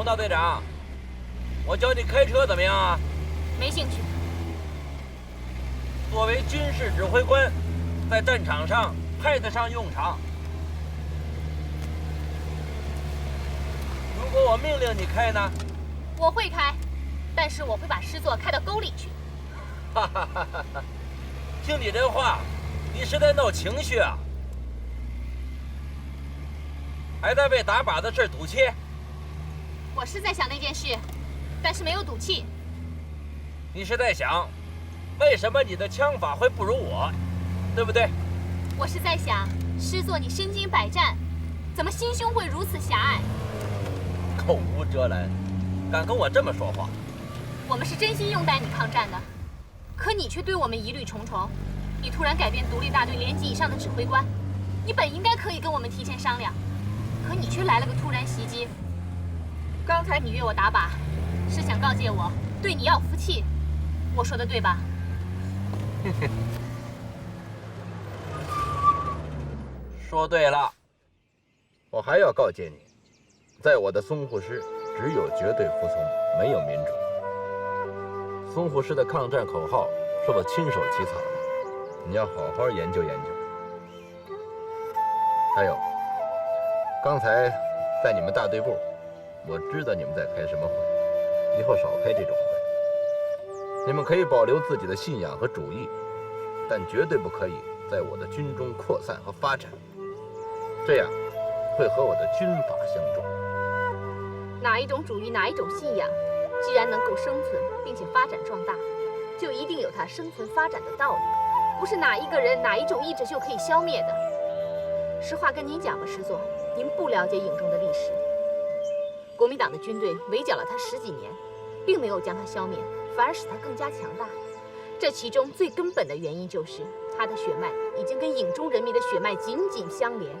洪大队长，我教你开车怎么样啊？没兴趣。作为军事指挥官，在战场上派得上用场。如果我命令你开呢？我会开，但是我会把师座开到沟里去。哈哈哈哈哈！听你这话，你是在闹情绪啊？还在为打靶的事赌气？我是在想那件事，但是没有赌气。你是在想，为什么你的枪法会不如我，对不对？我是在想，师座你身经百战，怎么心胸会如此狭隘？口无遮拦，敢跟我这么说话？我们是真心拥戴你抗战的，可你却对我们疑虑重重。你突然改变独立大队连级以上的指挥官，你本应该可以跟我们提前商量，可你却来了个突然袭击。刚才你约我打靶，是想告诫我对你要服气，我说的对吧？说对了。我还要告诫你，在我的淞沪师只有绝对服从，没有民主。淞沪师的抗战口号是我亲手起草的，你要好好研究研究。还有，刚才在你们大队部，我知道你们在开什么会，以后少开这种会。你们可以保留自己的信仰和主义，但绝对不可以在我的军中扩散和发展，这样会和我的军法相冲。哪一种主义，哪一种信仰，既然能够生存并且发展壮大，就一定有它生存发展的道理，不是哪一个人哪一种意志就可以消灭的。实话跟您讲吧，师座，您不了解颍中的历史。国民党的军队围剿了他10几年，并没有将他消灭，反而使他更加强大。这其中最根本的原因就是他的血脉已经跟颍中人民的血脉紧紧相连。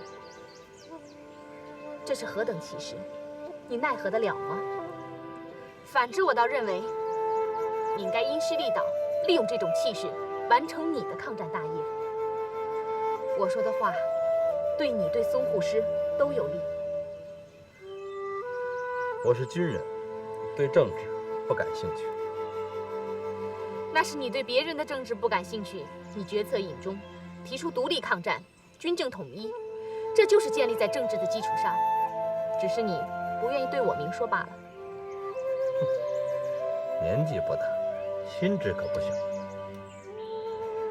这是何等奇事，你奈何得了吗？反之，我倒认为你应该因势利导，利用这种气势完成你的抗战大业。我说的话对你对淞沪师都有利。我是军人，对政治不感兴趣。那是你对别人的政治不感兴趣，你决策颍中，提出独立抗战，军政统一，这就是建立在政治的基础上。只是你不愿意对我明说罢了。年纪不大，心智可不小。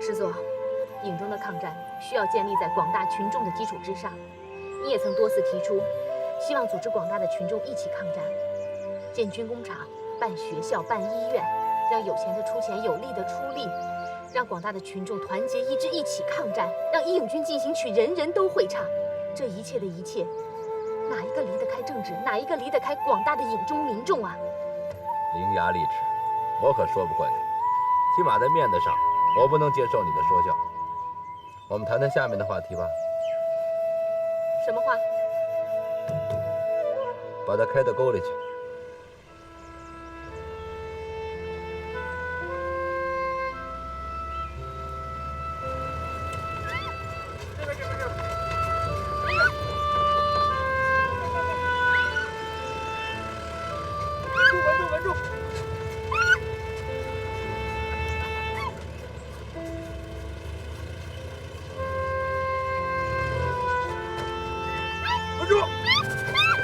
师座，颍中的抗战需要建立在广大群众的基础之上。你也曾多次提出，希望组织广大的群众一起抗战，建军工厂、办学校、办医院，让有钱的出钱，有力的出力，让广大的群众团结一致，一起抗战，让义勇军进行曲人人都会唱。这一切的一切，哪一个离得开政治？哪一个离得开广大的颍中民众啊？伶牙俐齿，我可说不过你。起码在面子上，我不能接受你的说教。我们谈谈下面的话题吧。什么话？把他开到沟里去。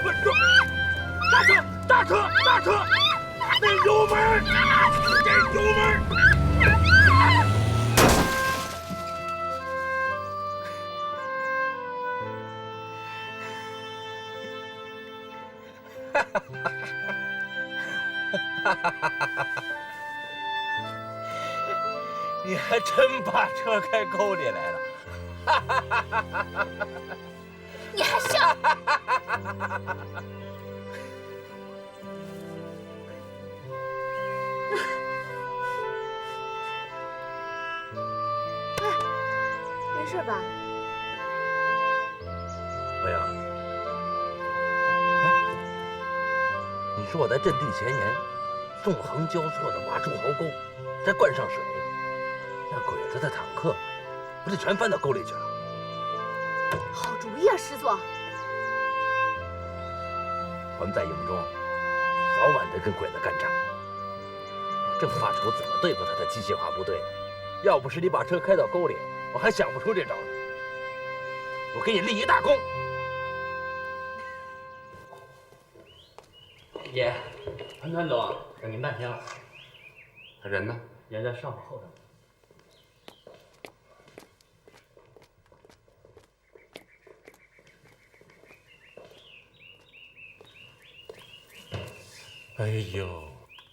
稳住！大车！给油门！给油门！你还真把车开沟里来了！你还笑？没事吧？欧阳，哎，你说我在阵地前沿纵横交错的挖出壕沟，再灌上水，那鬼子的坦克不就全翻到沟里去了？好主意啊，师座！我们在颍中早晚得跟鬼子干仗。我正发愁怎么对付他的机械化部队呢。要不是你把车开到沟里，我还想不出这招呢。我给你立一大功。爷，团团总等您半天了。他人呢？人在上午后头。哎呦，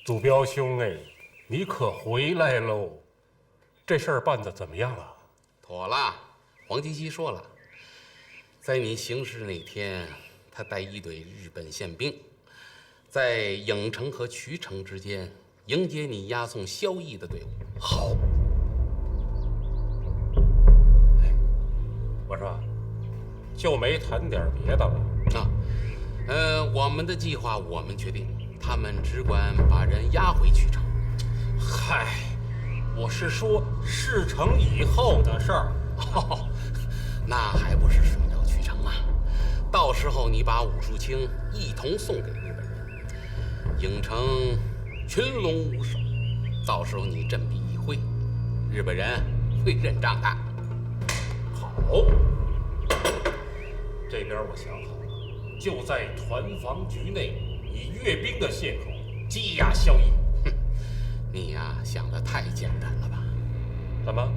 祖彪兄哎，你可回来喽！这事儿办得怎么样了？妥了，黄金熙说了，在你行事那天，他带一队日本宪兵，在颍城和衢城之间迎接你押送萧绎的队伍。好。我说，就没谈点别的了啊？我们的计划我们决定，他们只管把人押回衢城。嗨，我是说事成以后的事儿。哦，那还不是水到渠成啊？到时候你把武术清一同送给日本人，颍城群龙无首，到时候你振臂一挥，日本人会认账的。好，这边我想好了，就在团防局内以阅兵的借口羁押萧绎。你呀，想得太简单了吧？怎么？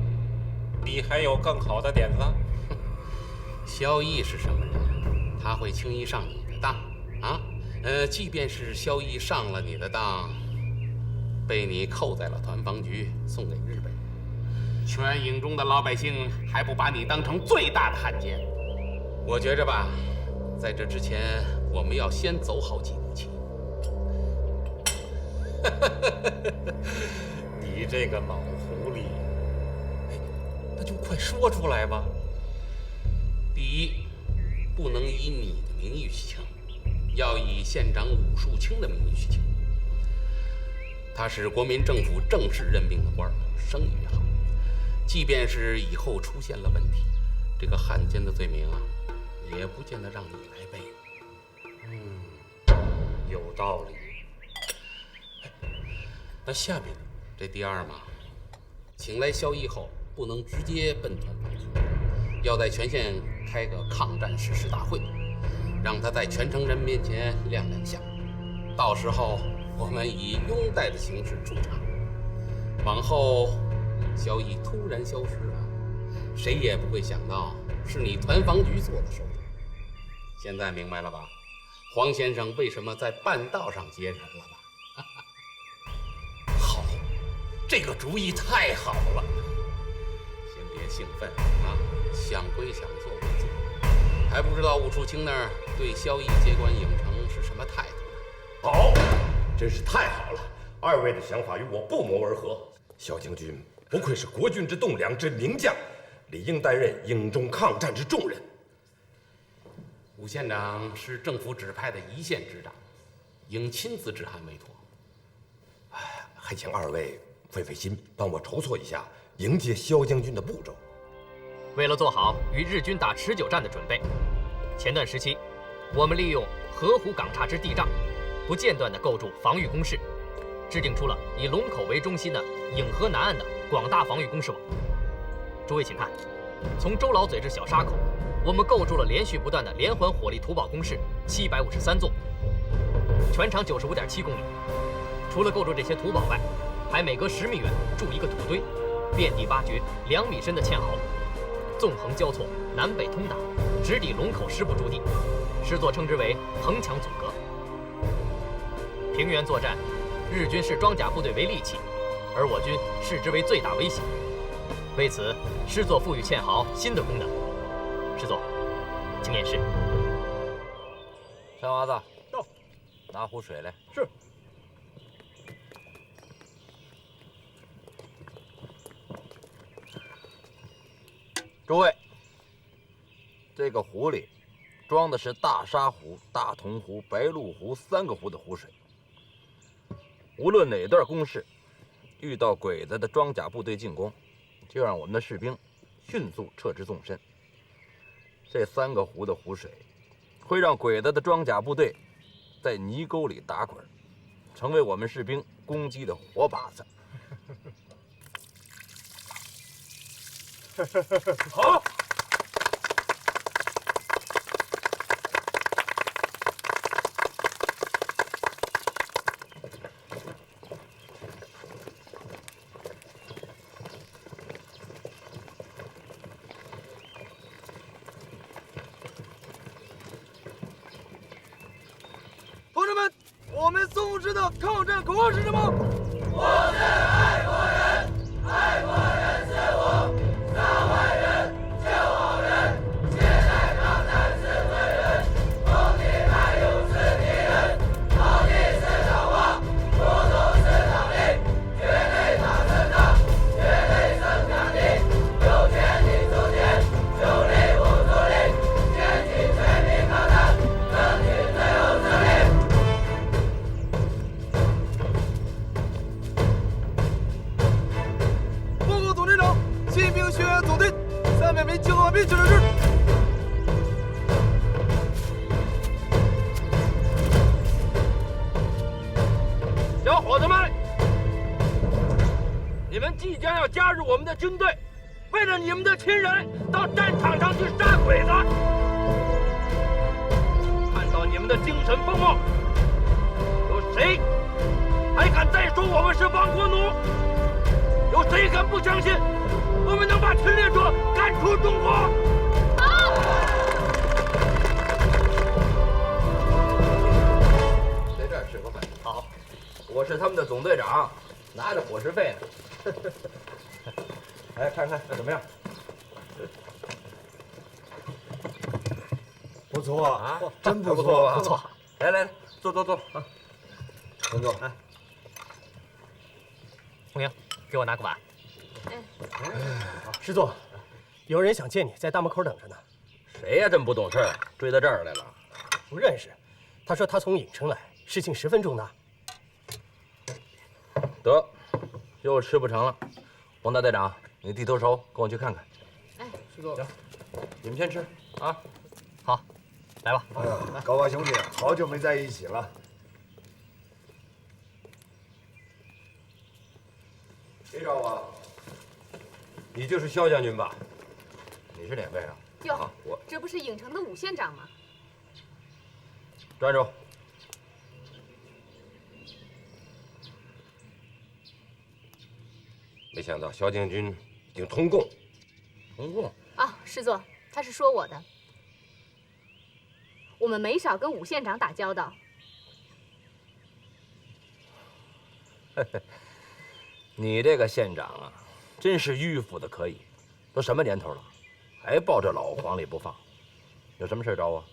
你还有更好的点子？萧绎是什么人？他会轻易上你的当啊？即便是萧绎上了你的当，被你扣在了团防局，送给日本人，全营中的老百姓还不把你当成最大的汉奸？我觉着吧，在这之前，我们要先走好几步棋。你这个老狐狸，那就快说出来吧。第一，不能以你的名义去请，要以县长武术清的名义去请。他是国民政府正式任命的官，声誉好。即便是以后出现了问题，这个汉奸的罪名啊，也不见得让你来背。有道理。那下面呢？这第二嘛，请来萧绎后，不能直接奔团防局，要在全县开个抗战誓师大会，让他在全城人面前亮亮相。到时候我们以拥戴的形式出场。往后，萧绎突然消失了，谁也不会想到是你团防局做的手脚。现在明白了吧？黄先生为什么在半道上接人了吧？好，这个主意太好了。先别兴奋啊，想归想，做归做，还不知道武术清那儿对萧绎接管颍城是什么态度呢？好，真是太好了！二位的想法与我不谋而合。萧将军不愧是国军之栋梁之名将，理应担任颍中抗战之重任。武县长是政府指派的一线之长，应亲自致函委托。还请二位费费心，帮我筹措一下迎接萧将军的步骤。为了做好与日军打持久战的准备，前段时期，我们利用河湖港岔之地障，不间断地构筑防御工事，制定出了以龙口为中心的颍河南岸的广大防御工事网。诸位请看，从周老嘴至小沙口，我们构筑了连续不断的连环火力土堡工事753座，全长95.7公里。除了构筑这些土堡外，还每隔10米远筑一个土堆，遍地挖掘2米深的堑壕，纵横交错，南北通达，直抵龙口师部驻地。师座称之为横墙阻隔。平原作战，日军视装甲部队为利器，而我军视之为最大威胁。为此，师座赋予堑壕新的功能。师座，请演示。山娃子，到，拿壶水来。是。诸位，这个壶里装的是大沙湖、大同湖、白鹿湖3个湖的湖水。无论哪段攻势，遇到鬼子的装甲部队进攻，就让我们的士兵迅速撤至纵深。这3个湖的湖水会让鬼子的装甲部队在泥沟里打滚，成为我们士兵攻击的活靶子。好。同志们，我们宋师的抗战口号是什么？我是爱国人，爱国人是我，上坏人，救好人，现代抗战是罪人，共敌派勇是敌人，皇帝是小王，国主是党领，绝对打胜仗，绝对胜强敌，有权利出钱，有力不出力，掀起全民抗战，争取最后胜利。报告总队长，新兵学员总队300名解放兵去了日。小伙子们，你们即将要加入我们的军队，为了你们的亲人到战场上去杀鬼子。看到你们的精神风貌，有谁还敢再说我们是亡国奴？有谁敢不相信我们能把侵略者赶出中国？在这儿吃个饭。好，我是他们的总队长，拿着伙食费呢。来看看怎么样？不错啊，真不错，不错。来来来，坐坐坐啊，请坐。哎，红英，给我拿个碗。师座，有人想见你，在大门口等着呢。谁呀？这么不懂事儿，追到这儿来了？不认识，他说他从颍城来，事情十分重大。得，又吃不成了。王大队长，你地头熟，跟我去看看。哎，师座，行，你们先吃啊。好，来吧。哎呀，高华兄弟，好久没在一起了。谁找我？你就是萧将军吧？你是哪位啊？哟，我这不是颍城的武县长吗？站住！没想到萧将军已经通共。通共啊，师座，他是说我的。我们没少跟武县长打交道。你这个县长啊，真是迂腐的可以。都什么年头了，还抱着老黄历不放。有什么事找我？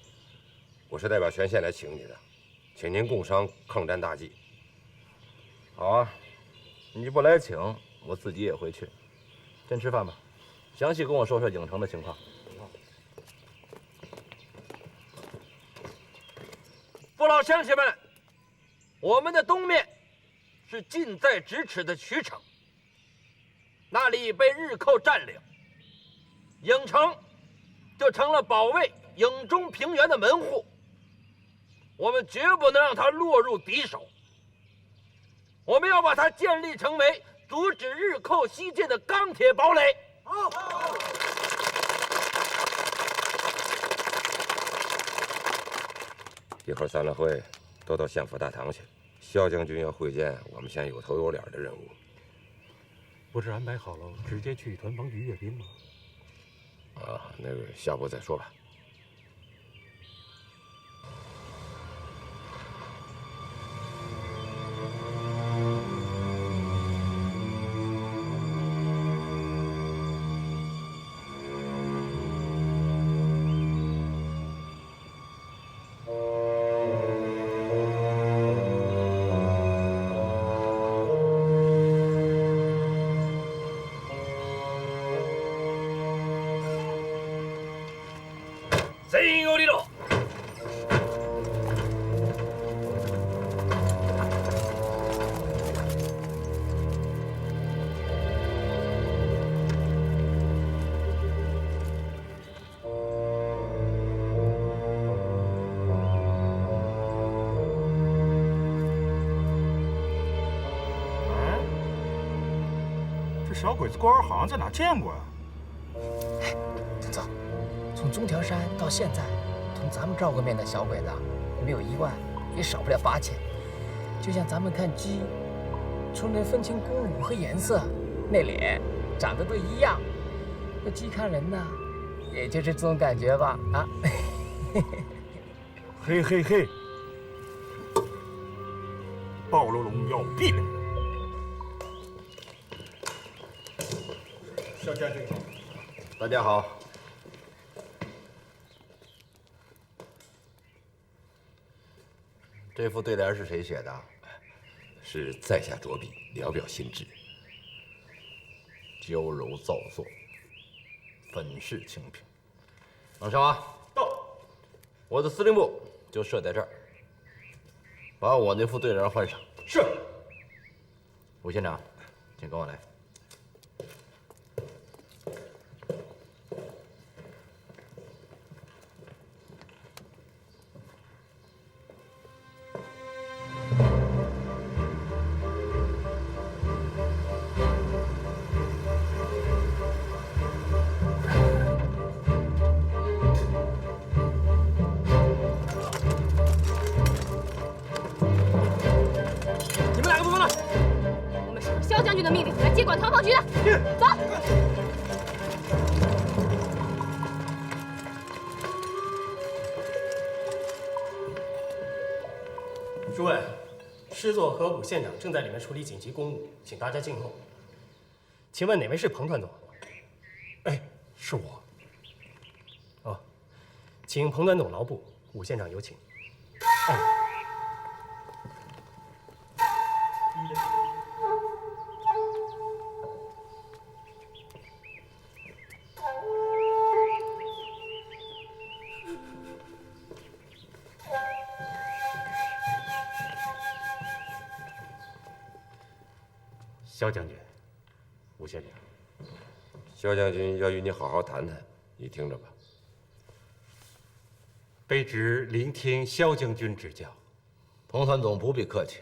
我是代表全县来请你的，请您共商抗战大计。好啊，你不来请，我自己也会去。先吃饭吧，详细跟我说说颍城的情况。父老乡亲们，我们的东面是近在咫尺的曲城，那里被日寇占领，颍城就成了保卫颍中平原的门户。我们绝不能让它落入敌手，我们要把它建立成为阻止日寇西进的钢铁堡垒。好。一会儿散了会，都到县府大堂去。萧将军要会见我们县有头有脸的人物。不是安排好了直接去团防局阅兵吗？啊，那个下步再说吧。谁有力了？小鬼子官好像在哪见过呀？陈总，从中条山到现在，同咱们照过面的小鬼子没有1万，也少不了8000。就像咱们看鸡，除了分清公母和颜色，那脸长得都一样。这鸡看人呢，也就是这种感觉吧？啊，嘿嘿嘿，暴露龙要毙了你！肖将军好，大家好。这副对联是谁写的？是在下着笔，聊表心志。娇柔造作，粉饰清平。王少啊，到。我的司令部就设在这儿，把我那副对联换上。是。吴县长，请跟我来。管团防局的，走。诸位，师座和武县长正在里面处理紧急公务，请大家静候。请问哪位是彭团总？哎，是我。哦，请彭团总劳步，武县长有请。哎。萧将军，吴县长，萧将军要与你好好谈谈，你听着吧。卑职聆听萧将军指教。彭团总不必客气。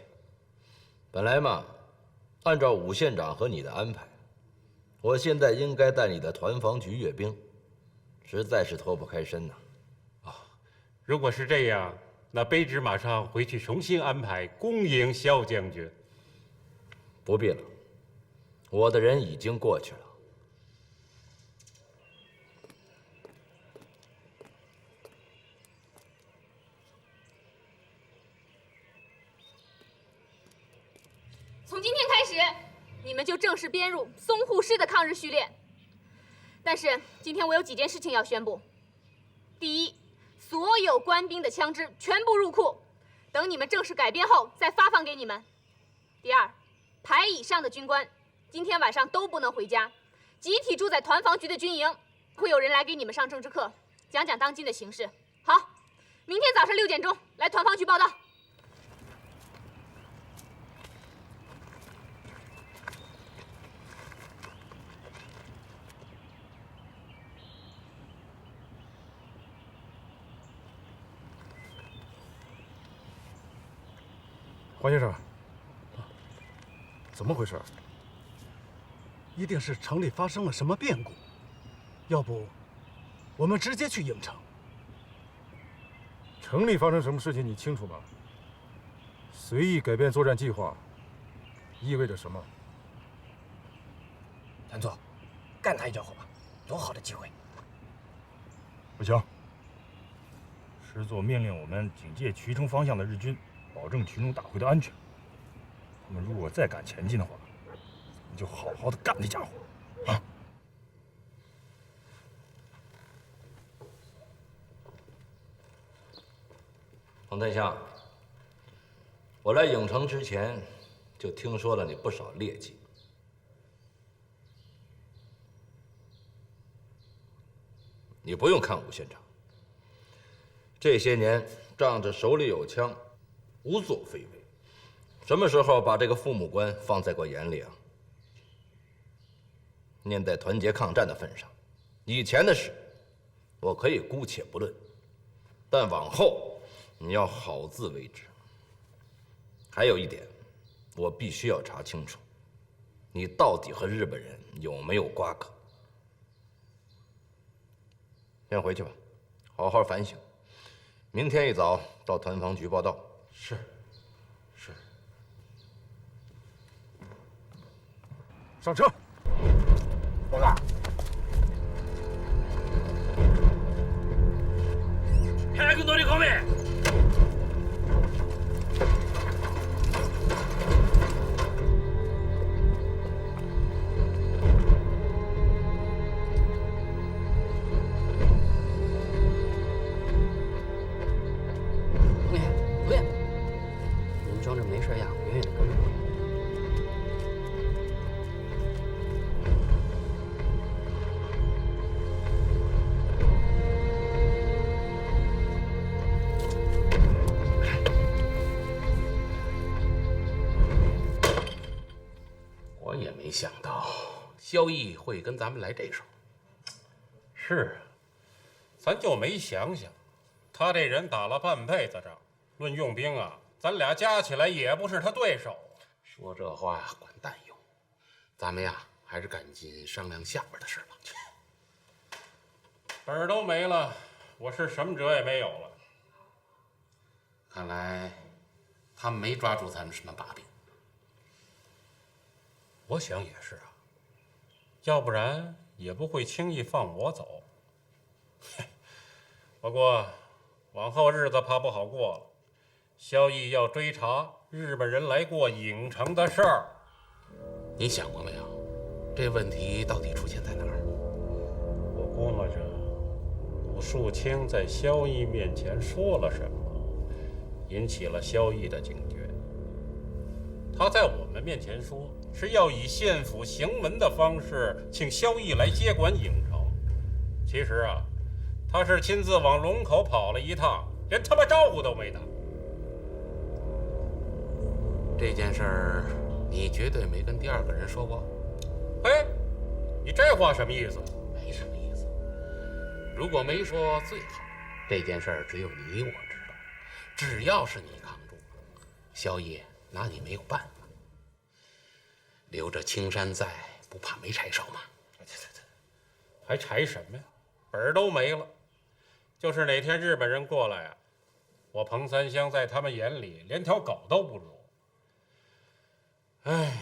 本来嘛，按照武县长和你的安排，我现在应该带你的团防局阅兵，实在是脱不开身呐。如果是这样，那卑职马上回去重新安排恭迎萧将军。不必了。我的人已经过去了。从今天开始，你们就正式编入淞沪师的抗日序列。但是今天我有几件事情要宣布：第一，所有官兵的枪支全部入库，等你们正式改编后再发放给你们；第二，排以上的军官今天晚上都不能回家，集体住在团防局的军营，会有人来给你们上政治课，讲讲当今的形势。好，明天早上6点钟来团防局报到。黄先生，怎么回事？一定是城里发生了什么变故，要不我们直接去应城。城里发生什么事情你清楚吗？随意改变作战计划，意味着什么？团座，干他一家伙吧，有好的机会。不行，师座命令我们警戒衢城方向的日军，保证群众大会的安全。他们如果再敢前进的话，你就好好的干这家伙，啊！彭天相，我来颍城之前就听说了你不少劣迹。你不用看武县长，这些年仗着手里有枪，无作非为，什么时候把这个父母官放在过眼里啊？念在团结抗战的份上，以前的事我可以姑且不论，但往后你要好自为之。还有一点，我必须要查清楚，你到底和日本人有没有瓜葛？先回去吧，好好反省。明天一早到团防局报到。是。是。上车。报告。早く乗り込め。没想到萧毅会跟咱们来这手。是啊，咱就没想想，他这人打了半辈子仗，论用兵啊，咱俩加起来也不是他对手啊。说这话呀，管蛋用。咱们呀，还是赶紧商量下边的事吧。本儿都没了，我是什么辙也没有了。看来他们没抓住咱们什么把柄。我想也是啊，要不然也不会轻易放我走。不过往后日子怕不好过了，萧毅要追查日本人来过郢城的事儿。你想过没有，这问题到底出现在哪儿？我估摸着武树清在萧毅面前说了什么，引起了萧毅的警觉。他在我们面前说是要以县府行文的方式请萧毅来接管郢城，其实啊，他是亲自往龙口跑了一趟，连他妈招呼都没打。这件事儿你绝对没跟第二个人说过。哎，你这话什么意思？没什么意思。如果没说最好，这件事儿只有你我知道。只要是你扛住，萧毅拿你没有办法。留着青山在，不怕没柴烧吗？还柴什么呀？本儿都没了。就是哪天日本人过来啊，我彭三香在他们眼里连条狗都不如。哎，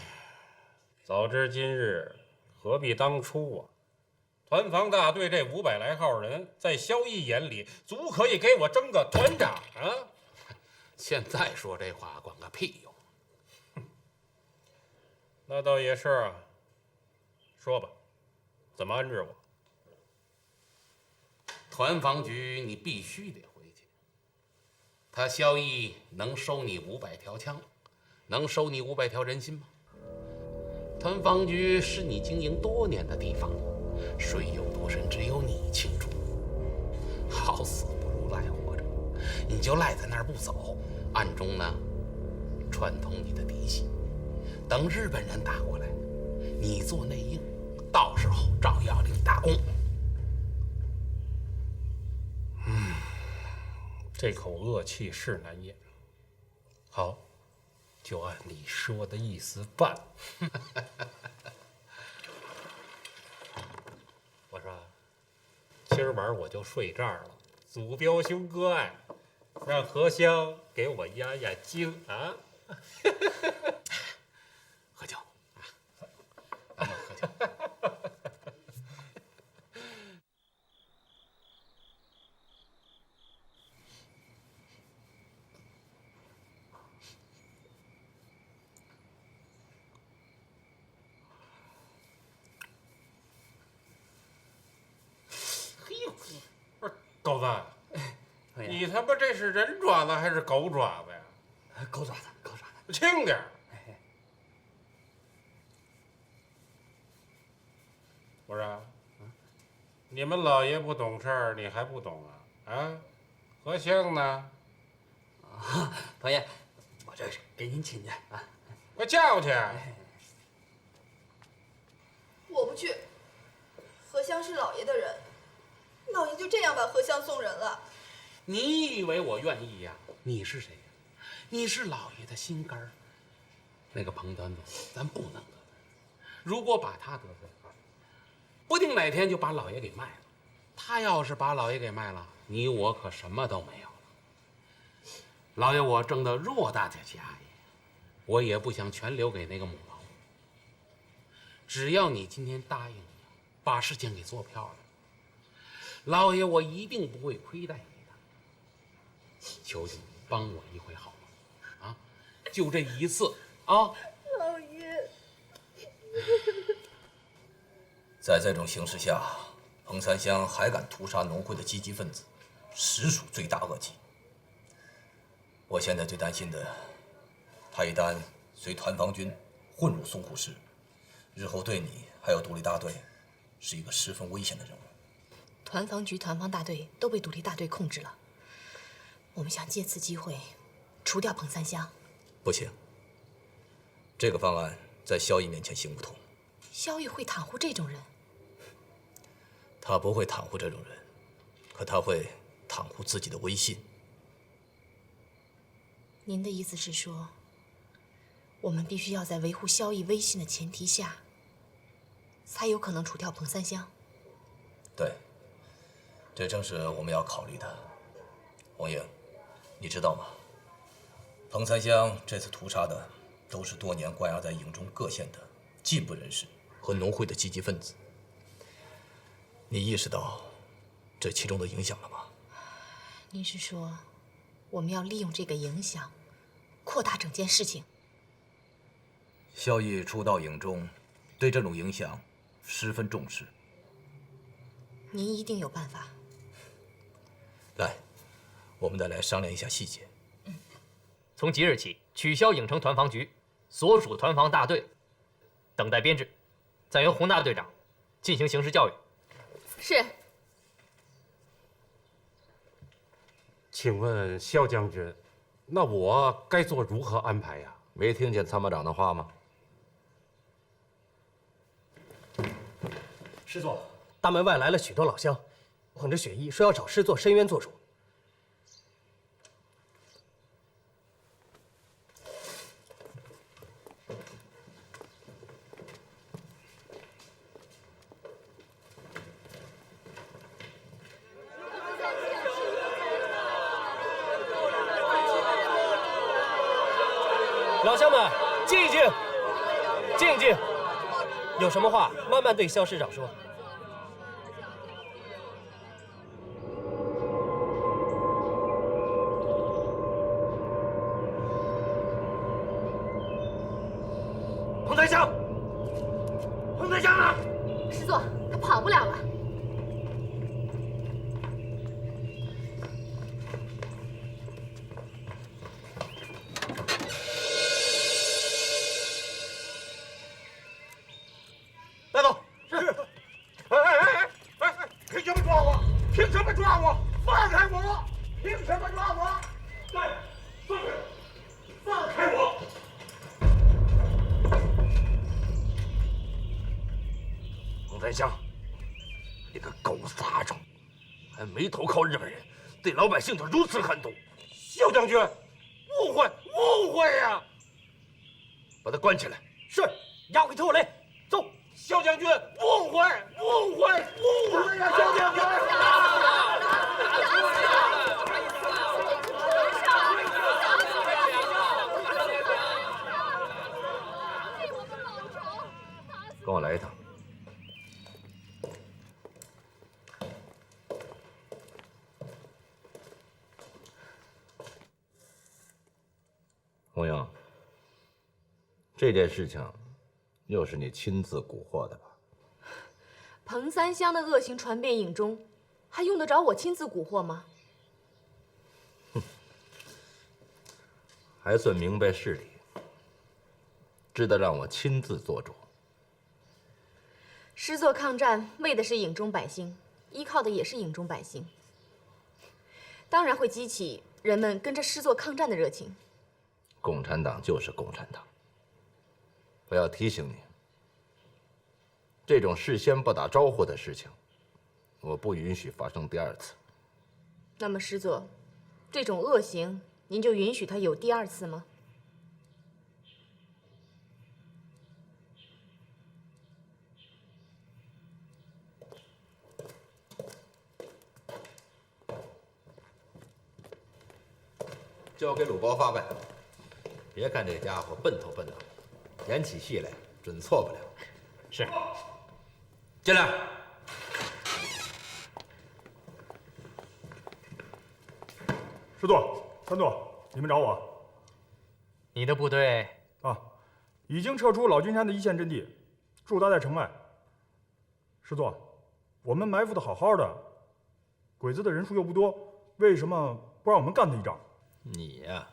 早知今日，何必当初啊！团防大队这500来号人，在萧毅眼里足可以给我争个团长啊！现在说这话管个屁用！那倒也是啊。说吧，怎么安置我？团防局你必须得回去。他萧毅能收你500条枪，能收你500条人心吗？团防局是你经营多年的地方，水有多深，只有你清楚。好死不如赖活着，你就赖在那儿不走，暗中呢串通你的嫡系，等日本人打过来，你做内应，到时候照样立大功。这口恶气是难咽。好，就按你说的意思办。我说，今儿晚我就睡这儿了。祖彪兄割爱，让何香给我压压惊啊！喝酒，咱们喝酒。狗子，你他妈这是人爪子还是狗爪子呀？狗爪子，狗爪子，轻点儿。我说，你们老爷不懂事儿，你还不懂啊？啊，何香呢？童爷，我这是给您请去啊。快叫去！我不去。何香是老爷的人。老爷就这样把何香送人了？你以为我愿意呀？你是谁呀？你是老爷的心肝儿。那个彭团总，咱不能得罪。如果把他得罪了，不定哪天就把老爷给卖了。他要是把老爷给卖了，你我可什么都没有了。老爷我挣得偌大的家业，我也不想全留给那个母老虎。只要你今天答应把事情给做漂亮，老爷我一定不会亏待你的。求求你帮我一回好吗？啊，就这一次啊！老爷，在这种形势下，彭三香还敢屠杀农会的积极分子，实属罪大恶极。我现在最担心的，他一旦随团防军混入淞沪市，日后对你还有独立大队，是一个十分危险的任务。团防局、团防大队都被独立大队控制了，我们想借此机会除掉彭三香。不行，这个方案在萧毅面前行不通。萧毅会袒护这种人？他不会袒护这种人，可他会袒护自己的威信。您的意思是说，我们必须要在维护萧毅威信的前提下，才有可能除掉彭三香？对，这正是我们要考虑的。王英，你知道吗？彭三香这次屠杀的都是多年关押在颍中各县的进步人士和农会的积极分子。你意识到这其中的影响了吗？您是说，我们要利用这个影响，扩大整件事情？萧毅初到颍中，对这种影响十分重视。您一定有办法。来，我们再来商量一下细节。从即日起，取消颍城团防局所属团防大队，等待编制，再由洪大队长进行刑事教育。是。请问萧将军，那我该做如何安排呀？没听见参谋长的话吗？师座，大门外来了许多老乡，捧着血衣说要找师座伸冤做主。老乡们，静一静，静一静，有什么话慢慢对萧师长说。彭三香，彭三香呢？师座，他跑不了了。带走。是。凭什么抓我？凭什么抓我？放开我！凭什么抓我？来，放开！放开我！彭三香，你个狗杂种，还没投靠日本人，对老百姓就如此狠毒！萧将军，误会，误会呀！把他关起来。是，押回特务连。走。萧将军，误会，误会，误会呀！萧将军。跟我来一趟。洪英，这件事情又是你亲自蛊惑的吧？彭三香的恶行传遍颍中，还用得着我亲自蛊惑吗？还算明白事理，知道让我亲自做主。师座抗战为的是颍中百姓，依靠的也是颍中百姓，当然会激起人们跟着师座抗战的热情。共产党就是共产党。我要提醒你，这种事先不打招呼的事情，我不允许发生第二次。那么师座，这种恶行，您就允许它有第二次吗？交给鲁高发办。别看这家伙笨头笨脑，演起戏来准错不了。是。进来。师座、三座，你们找我？你的部队啊，已经撤出老君山的一线阵地，驻扎在城外。师座，我们埋伏的好好的，鬼子的人数又不多，为什么不让我们干他一仗？你呀，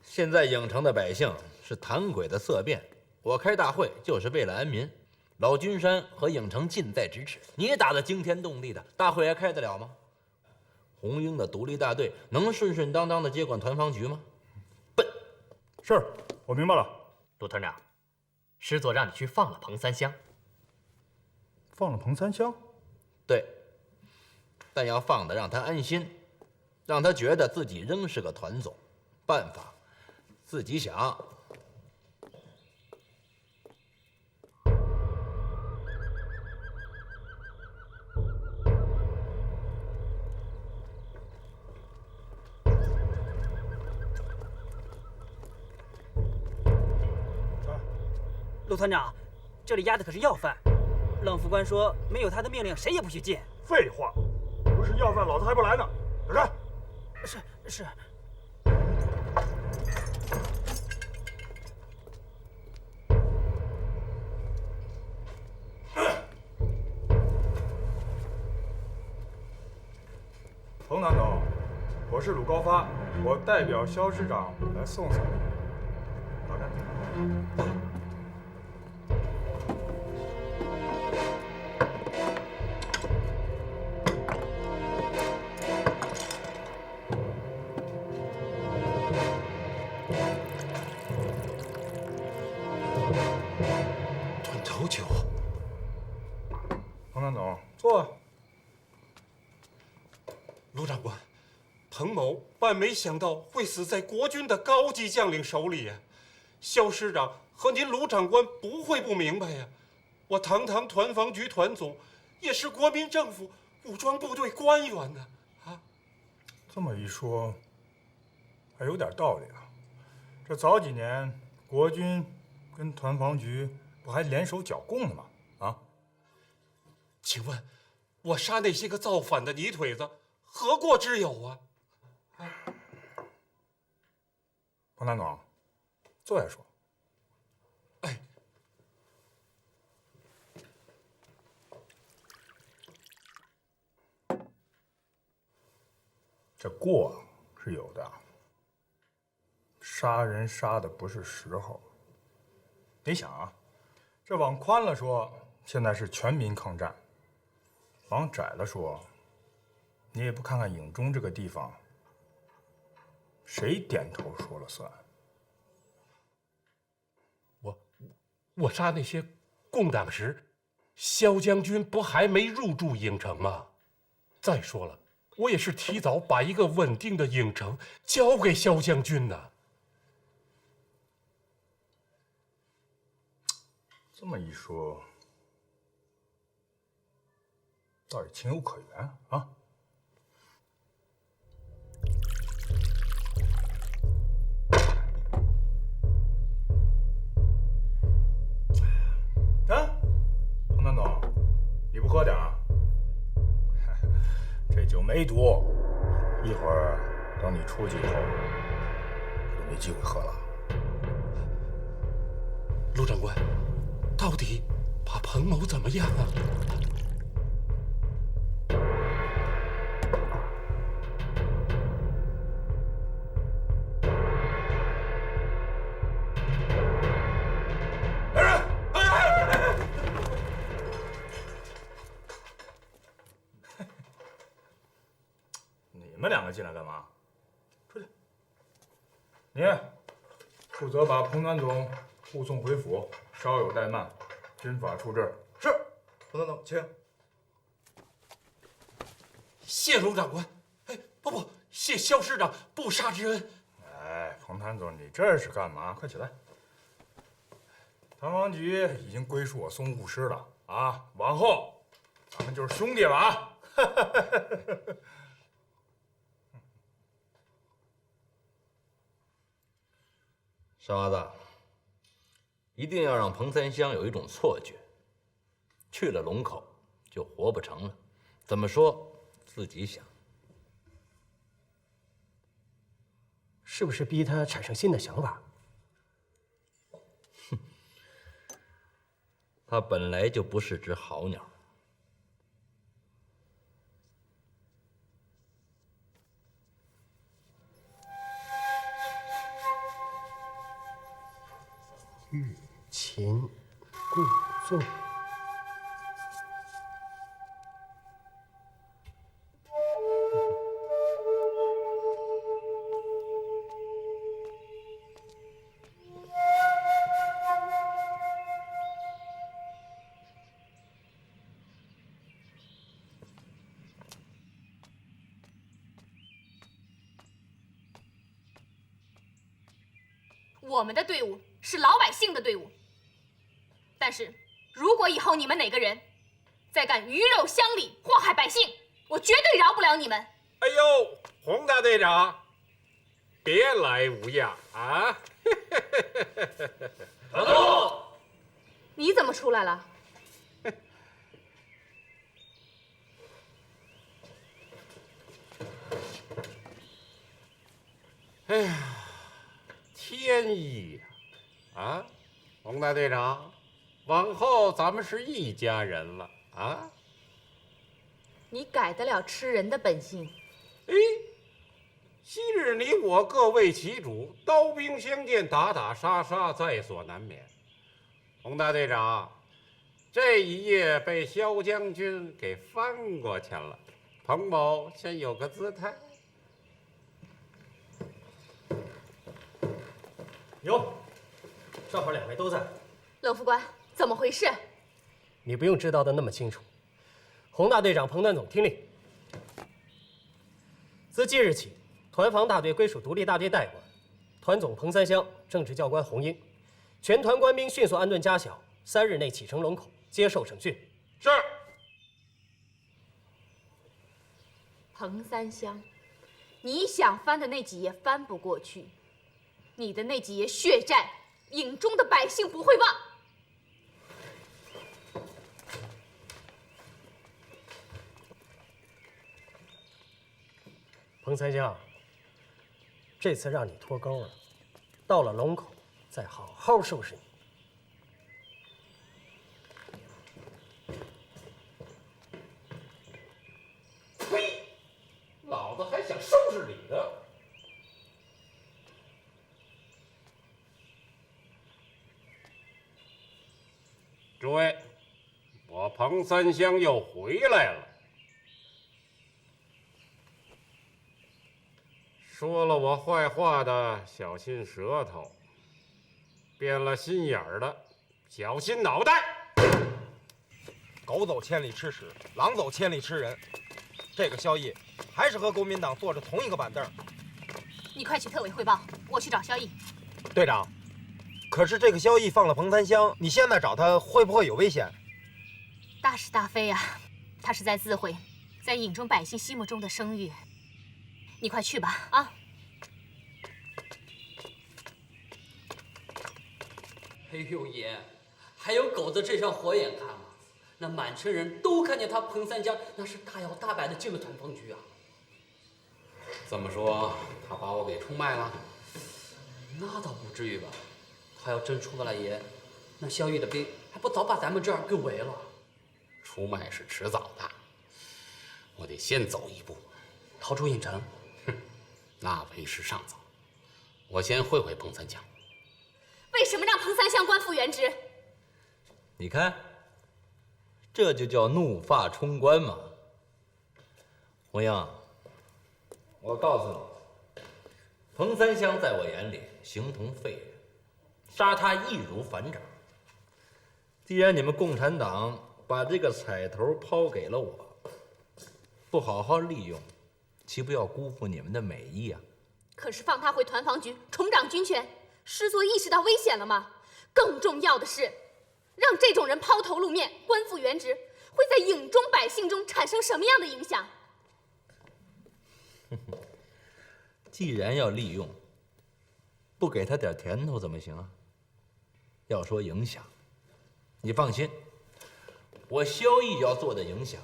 现在郢城的百姓是谈鬼的色变，我开大会就是为了安民。老君山和郢城近在咫尺，你打得惊天动地的，大会还开得了吗？红缨的独立大队能顺顺当当的接管团防局吗？笨！是，我明白了。陆团长，师座让你去放了彭三香。放了彭三香？对，但要放的让他安心，让他觉得自己仍是个团总。办法自己想。陆团长，这里押的可是要犯，冷副官说没有他的命令，谁也不许进。废话，不是要饭，老子还不来呢！小山，是。彭南总，我是鲁高发，我代表肖师长来送送你。老站。炖头酒。彭南总，坐。卢长官，彭某万没想到会死在国军的高级将领手里呀！肖师长和您卢长官不会不明白呀！我堂堂团防局团总，也是国民政府武装部队官员呢！啊，这么一说，还有点道理啊。这早几年国军跟团防局不还联手剿共呢吗？啊？请问，我杀那些个造反的泥腿子，何过之有啊？彭南总，坐下说。哎，这过是有的，杀人杀的不是时候。你想啊，这往宽了说，现在是全民抗战；往窄了说，你也不看看颍中这个地方，谁点头说了算？我杀那些共党时，萧将军不还没入驻颍城吗？再说了，我也是提早把一个稳定的颍城交给萧将军呢。这么一说，倒也情有可原啊。彭南总，你不喝点啊？这酒没毒，一会儿等你出去以后，就没机会喝了。陆长官，到底把彭某怎么样啊？你们两个进来干嘛？出去。你负责把彭南总护送回府，稍有怠慢，军法处置。是，彭南总，请。谢卢长官。哎，不，谢萧师长不杀之恩。哎，彭南总，你这是干嘛？快起来！团防局已经归属我淞沪师了啊，往后咱们就是兄弟了啊！傻娃子，一定要让彭三香有一种错觉，去了龙口就活不成了。怎么说，自己想。是不是逼他产生新的想法？哼，他本来就不是只好鸟。欲擒故纵。我们的队伍是老百姓的队伍，但是如果以后你们哪个人再敢鱼肉乡里，祸害百姓，我绝对饶不了你们。哎呦，洪大队长，别来无恙啊！团总，你怎么出来了？哎呀，天意呀！啊，洪大队长，往后咱们是一家人了啊！你改得了吃人的本性？哎，昔日你我各为其主，刀兵相见，打打杀杀，在所难免。洪大队长，这一夜被萧将军给翻过去了，彭某先有个姿态。有，正好两位都在。冷副官，怎么回事？你不用知道的那么清楚。洪大队长、彭团总听令：自即日起，团防大队归属独立大队代管，团总彭三香，正职教官洪英，全团官兵迅速安顿家小，3日内启程龙口接受审讯。是。彭三香，你想翻的那几页翻不过去，你的那几页血债，营中的百姓不会忘。彭三香，这次让你脱钩了，到了龙口再好好收拾你。呸！老子还想收拾你呢！诸位，我彭三香又回来了。说了我坏话的，小心舌头；变了心眼儿的，小心脑袋。狗走千里吃屎，狼走千里吃人。这个萧毅还是和国民党坐着同一个板凳。你快去特委汇报，我去找萧毅。队长，可是这个萧毅放了彭三香，你现在找他会不会有危险？大是大非啊，他是在自毁，在营中百姓心目中的声誉。你快去吧，啊！哎呦爷，还有狗子这双火眼看吗？那满城人都看见他彭三香那是大摇大摆的进了团防局啊。这么说，他把我给出卖了？那倒不至于吧？他要真出卖了爷，那萧毅的兵还不早把咱们这儿给围了？出卖是迟早的，我得先走一步，逃出郢城。那为时尚早，我先会会彭三香。为什么让彭三香官复原职？你看，这就叫怒发冲冠嘛。红英，我告诉你，彭三香在我眼里形同废人，杀他易如反掌。既然你们共产党把这个彩头抛给了我，不好好利用，岂不要辜负你们的美意啊？可是放他回团防局重掌军权，师座意识到危险了吗？更重要的是，让这种人抛头露面、官复原职，会在营中百姓中产生什么样的影响？既然要利用，不给他点甜头怎么行啊？要说影响，你放心，我萧毅要做的影响，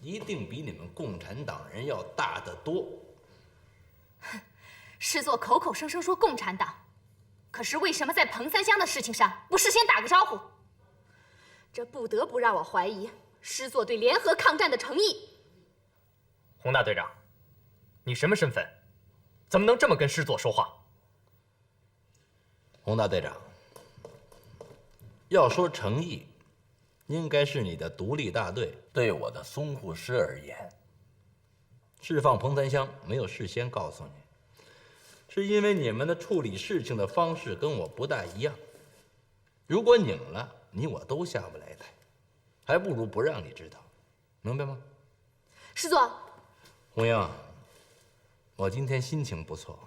一定比你们共产党人要大得多。师座口口声声说共产党，可是为什么在彭三香的事情上不事先打个招呼？这不得不让我怀疑师座对联合抗战的诚意。洪大队长，你什么身份？怎么能这么跟师座说话？洪大队长，要说诚意，应该是你的独立大队对我的淞沪师而言。释放彭三香没有事先告诉你，是因为你们的处理事情的方式跟我不大一样。如果拧了，你我都下不来台，还不如不让你知道，明白吗？师座，红英，我今天心情不错，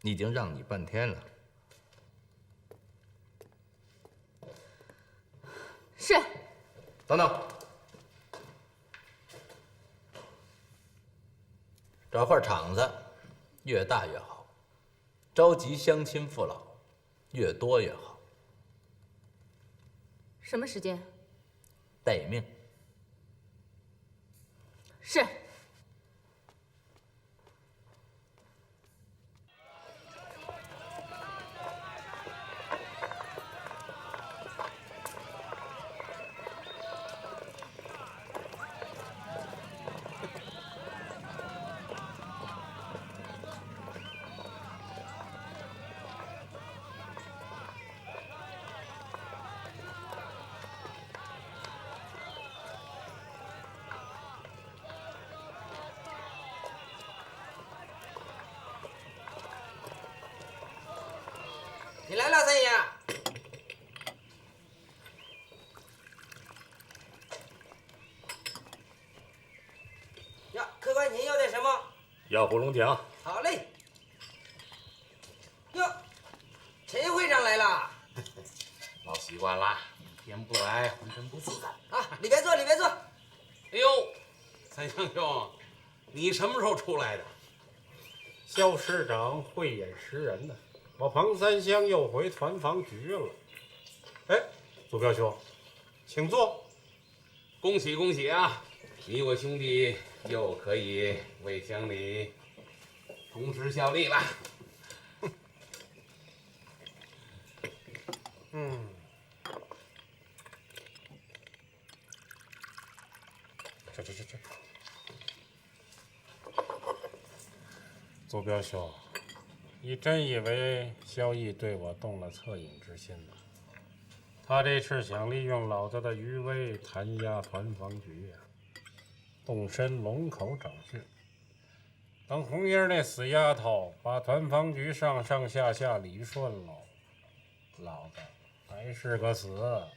已经让你半天了。是。等等，找块场子，越大越好，召集乡亲父老，越多越好。什么时间？待命。是。你来了，三爷。呀，客官，您要点什么？要胡龙江。好嘞。哟，陈会长来了。老习惯了，一天不来，浑身不自在。啊，里边坐，里边坐。哎呦，三香兄，你什么时候出来的？萧师长慧眼识人呢。我彭三香又回团防局了。哎，祖彪兄，请坐。恭喜恭喜啊！你我兄弟又可以为乡里同时效力了。嗯，这。祖彪兄。你真以为萧毅对我动了恻隐之心吗？他这是想利用老子的余威弹压团防局呀，动身龙口找事。等红英那死丫头把团防局上上下下理顺了，老子还是个死。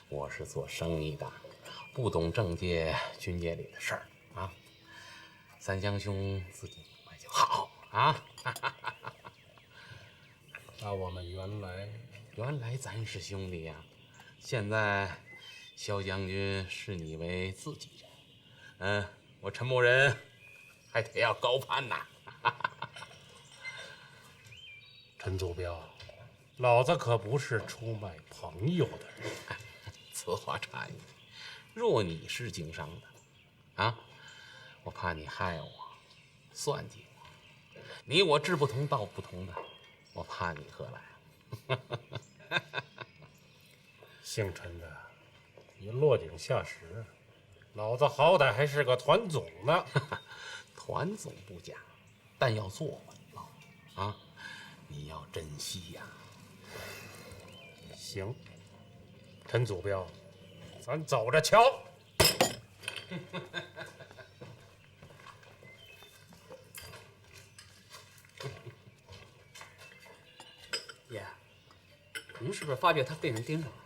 我是做生意的，不懂政界军界里的事儿啊。三香兄自己明白就好。啊，那我们原来咱是兄弟呀，现在萧将军视你为自己人，我陈某人还得要高攀呐。陈祖彪，老子可不是出卖朋友的人。此话差矣，若你是经商的，啊，我怕你害我，算计我。你我志不同道不同的，我怕你何来？姓陈的，你落井下石，老子好歹还是个团总呢。团总不假，但要坐稳了啊！你要珍惜呀。行，陈祖彪，咱走着瞧。爷，您是不是发觉他被人盯上了？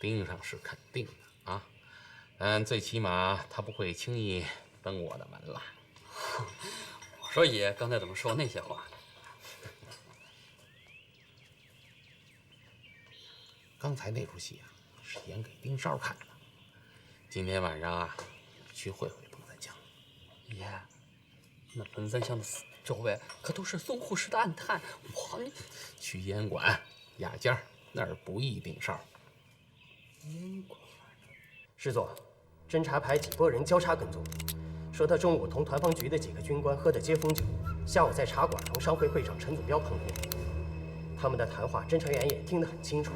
盯上是肯定的啊，但最起码他不会轻易登我的门了。我说爷刚才怎么说那些话？刚才那出戏啊，是演给丁少看的。今天晚上啊，去会会彭三香。爷，那彭三香的死周围可都是淞沪市的暗探，我去烟馆、雅间那儿不易盯梢。烟馆。师座，侦察排几拨人交叉跟踪，说他中午同团防局的几个军官喝的接风酒，下午在茶馆同商会会长陈祖标碰面。他们的谈话，侦查员也听得很清楚。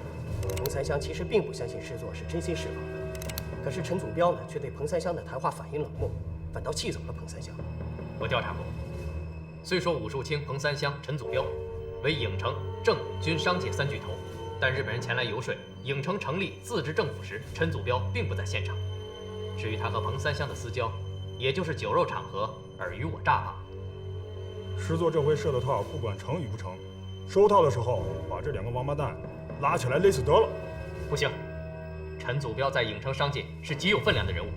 彭三香其实并不相信师座是真心释放的，可是陈祖标呢，却对彭三香的谈话反应冷漠，反倒气走了彭三香。我调查过，虽说武术卿、彭三香、陈祖标为影城、政、军、商界3巨头，但日本人前来游说影城成立自治政府时，陈祖标并不在现场。至于他和彭三香的私交，也就是酒肉场合尔虞我诈罢了。师座这回设的套，不管成与不成，收套的时候把这2个王八蛋拉起来勒死得了。不行，陈祖标在影城商界是极有分量的人物，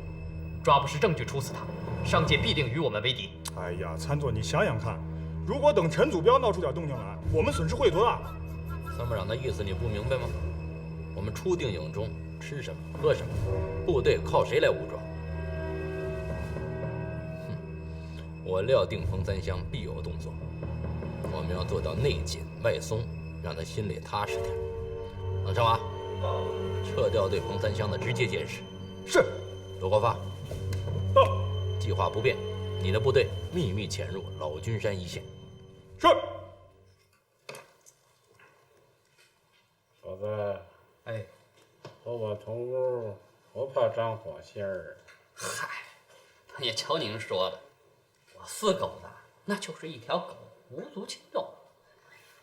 抓不实证据处死他，商界必定与我们为敌。哎呀，参座，你想想看，如果等陈祖标闹出点动静来，我们损失会有多大？参谋长的意思你不明白吗？我们初定影中，吃什么喝什么，部队靠谁来武装？我料定彭三香必有动作，我们要做到内紧外松，让他心里踏实点。冷少华，撤掉对彭三香的直接监视。是。罗国发，到。计划不变，你的部队秘密潜入老君山一线。是。小子，哎，和我同屋，不怕长火星儿。嗨，也瞧您说的，我4狗子那就是一条狗，无足轻重，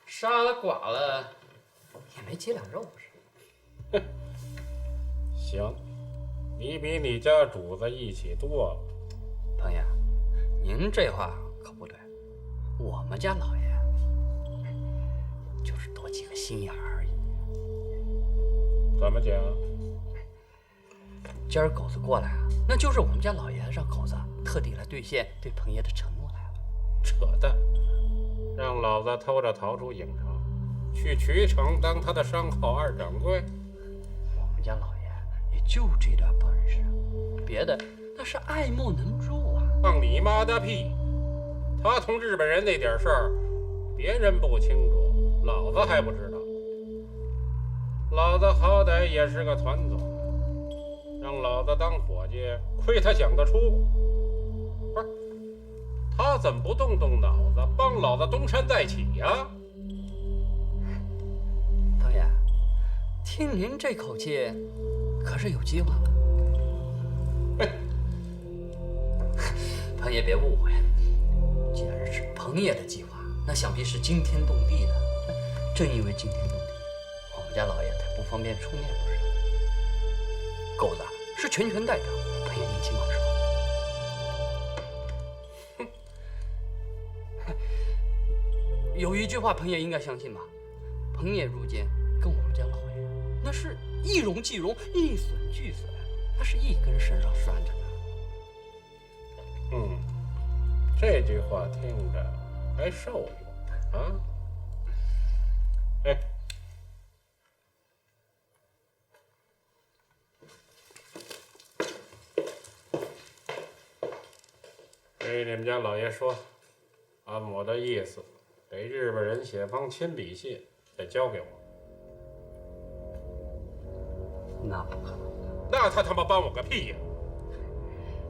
杀了剐了也没几两肉似的。行，你比你家主子义气多了。朋友，您这话可不对，我们家老爷就是多几个心眼而已。怎么讲？今儿狗子过来啊，那就是我们家老爷让狗子特地来兑现对彭爷的承诺来了。扯淡！让老子偷着逃出影城，去渠城当他的商号2掌柜。我们家老爷也就这点本事，别的那是爱莫能助啊！放你妈的屁！他同日本人那点事儿，别人不清楚，老子还不知道。老子好歹也是个团总，让老子当伙计，亏他想得出。不是，他怎么不动动脑子，帮老子东山再起呀？导演，听您这口气，可是有计划了？彭爷别误会，既然是彭爷的计划，那想必是惊天动地的。正因为惊天动地，我们家老爷才不方便出面，不是？狗子是全权代表，彭爷您尽管说。有一句话，彭爷应该相信吧？彭爷入监跟我们家老爷那是一荣俱荣，一损俱损，那是一根绳上拴着的。这句话听着还受用啊！哎，对你们家老爷说，按我的意思，给日本人写封亲笔信，再交给我。那不可能，那他妈帮我个屁呀！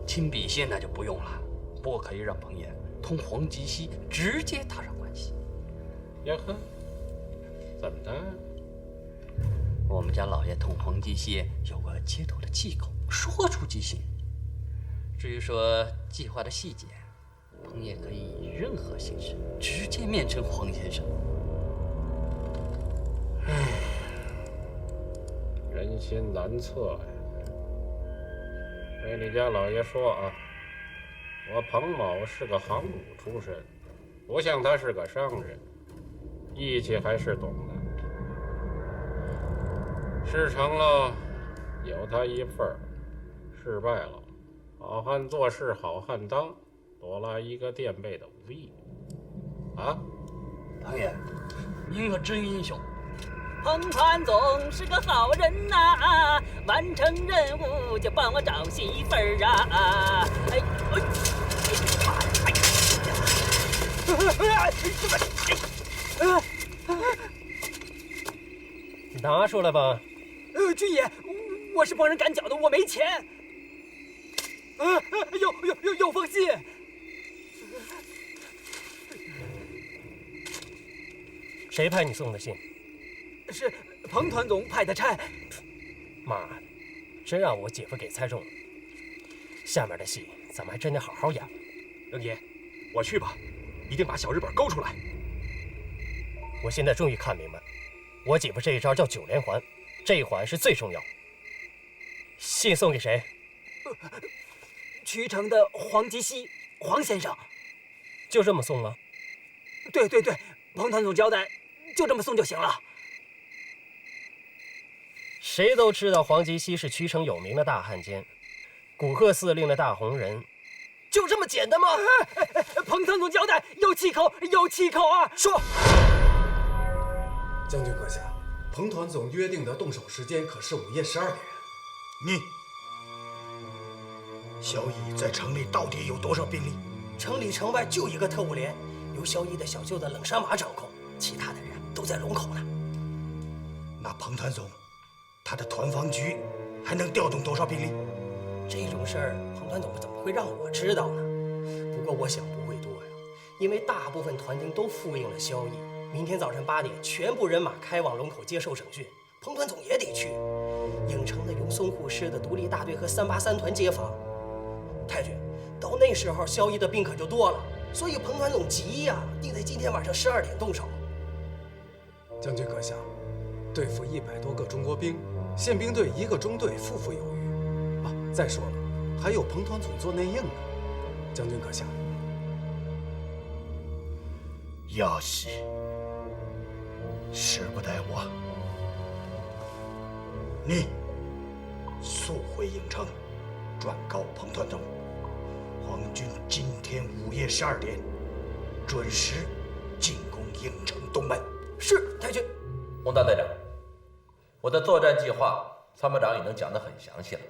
亲笔信那就不用了，不过可以让彭爷同黄吉西直接搭上关系。呀呵，怎么的？我们家老爷同黄吉西有个接头的忌口，说出即行。至于说计划的细节，彭爷可以以任何形式直接面陈黄先生。人心难测呀！对你家老爷说啊，我彭某是个行伍出身，不像他是个商人，义气还是懂的。事成了，有他一份儿；失败了，好汉做事好汉当，多拉一个垫背的无益。啊，彭爷，您可真英雄！彭团总是个好人呐，完成任务就帮我找媳妇儿啊！哎，拿出来吧。军爷，我是帮人赶脚的，我没钱。有封信。谁派你送的信？是彭团总派的差。妈的，真让我姐夫给猜中了。下面的戏咱们还真得好好演。仍爷，我去吧，一定把小日本勾出来。我现在终于看明白，我姐夫这一招叫9连环，这一环是最重要。信送给谁？衢城的黄吉西，黄先生。就这么送吗？对，彭团总交代，就这么送就行了。谁都知道黄吉西是衢城有名的大汉奸，古贺司令的大红人，就这么简单吗？彭团总交代，有气口啊！说，将军阁下，彭团总约定的动手时间可是午夜12点。萧逸在城里到底有多少兵力？城里城外就一个特务连，由萧逸的小舅子冷山马掌控，其他的人都在龙口呢。那彭团总，他的团防局还能调动多少兵力？这种事儿，彭团总怎么会让我知道呢？不过我想不会多呀，因为大部分团丁都复印了萧逸。明天早晨8点，全部人马开往龙口接受审讯，彭团总也得去。影城的由淞沪师的独立大队和383团接防。太君，到那时候萧逸的兵可就多了，所以彭团总急呀，定在今天晚上12点动手。将军阁下，对付100多个中国兵，宪兵队1个中队富富有余。啊，再说了，还有彭团总做内应呢。将军阁下，要死，时不待我。你速回影城，转告彭团总，皇军今天午夜12点准时进攻影城东门。是，太君。洪大队长，我的作战计划，参谋长已经讲得很详细了。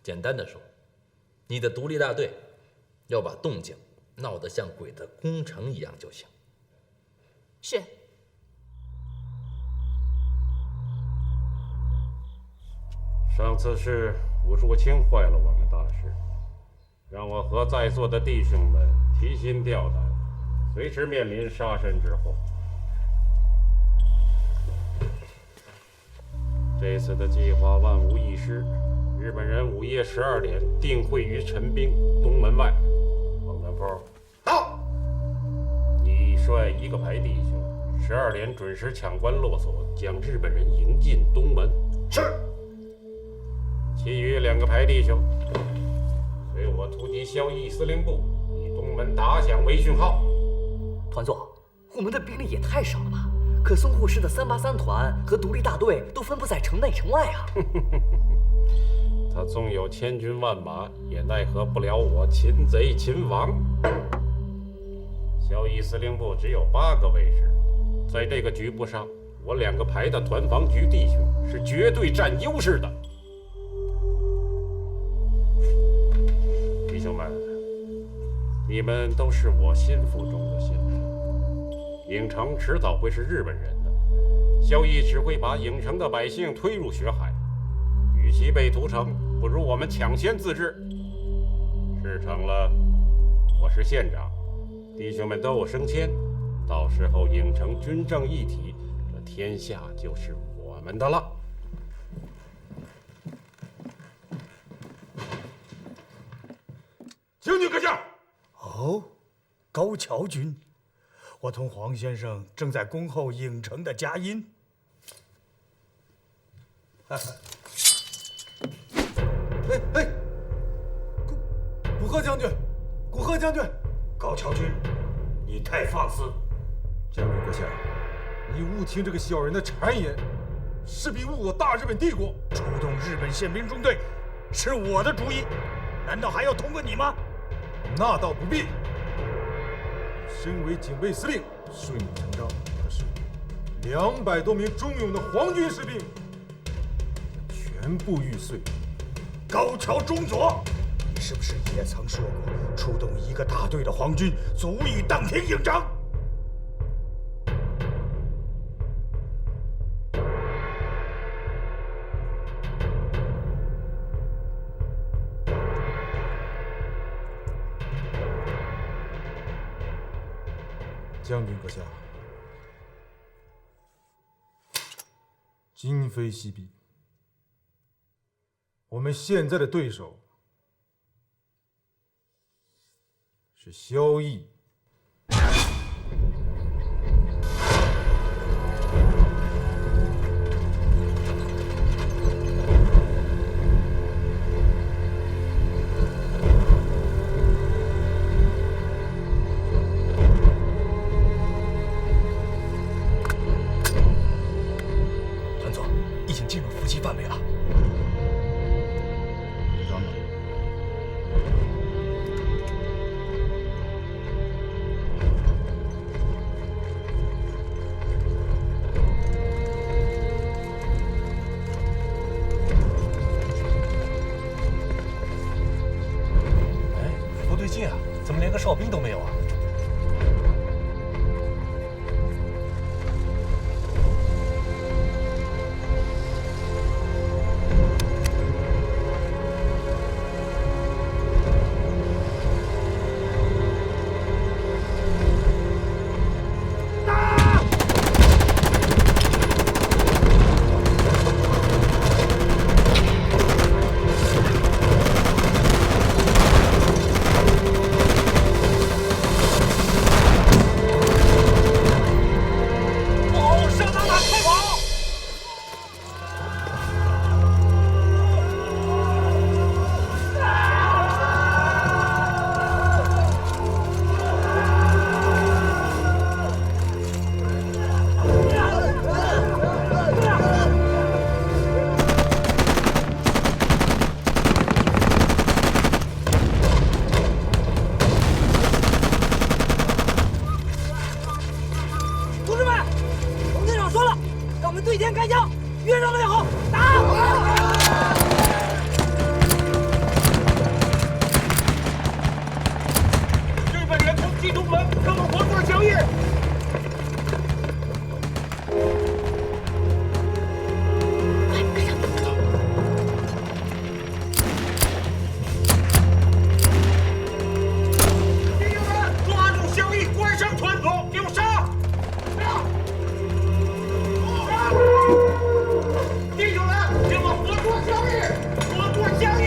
简单的说，你的独立大队要把动静闹得像鬼子攻城一样就行。是。上次是武术清坏了我们大事，让我和在座的弟兄们提心吊胆，随时面临杀身之祸。这次的计划万无一失，日本人午夜12点定会于陈兵东门外。王南坡，到！你率1个排弟兄，12点准时抢关落锁，将日本人迎进东门。是。其余2个排弟兄，随我突击萧逸司令部，以东门打响为讯号。团总，我们的兵力也太少了吧？可淞沪师的383团和独立大队都分布在城内城外啊。他纵有千军万马，也奈何不了我擒贼擒王。萧逸司令部只有8个卫士，在这个局部上，我2个排的团防局弟兄是绝对占优势的。弟兄们，你们都是我心腹中的心腹。影城迟早会是日本人的，萧逸只会把影城的百姓推入血海。与其被屠城，不如我们抢先自治。事成了，我是县长，弟兄们都有升迁，到时候影城军政一体，这天下就是我们的了。将军阁下。哦，高桥君，我同黄先生正在恭候影城的佳音。古贺将军，古贺将军，高桥君，你太放肆！将军阁下，你误听这个小人的谗言，势必误我大日本帝国。出动日本宪兵中队是我的主意，难道还要通过你吗？那倒不必。身为警备司令，顺理成章。可是200多名忠勇的皇军士兵，全部玉碎。高桥中佐，是不是也曾说过，出动1个大队的皇军足以当天应征？将军阁下，今非昔比。我们现在的对手是萧绎。团总，已经进入伏击范围了。不对劲啊，怎么连个哨兵都没有啊？对天开枪，越热闹越好，打！日本人攻击东门，让我们活做交易。弟兄们，抓住萧绎，关上团总，给我杀！弟兄们，给我活捉萧绎，活捉萧绎！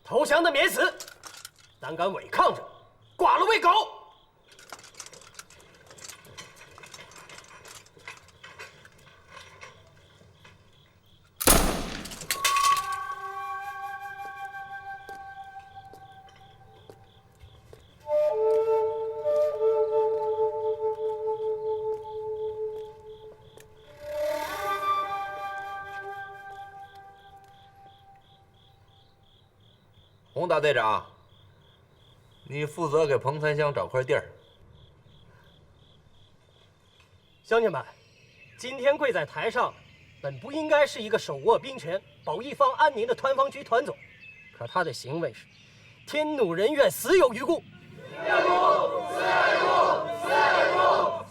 投降的免死，胆敢违抗者，剐了喂狗！洪大队长，你负责给彭檀香找块地儿。乡亲们，今天跪在台上，本不应该是一个手握兵权、保一方安宁的团防局团总，可他的行为是天怒人怨，死有余辜。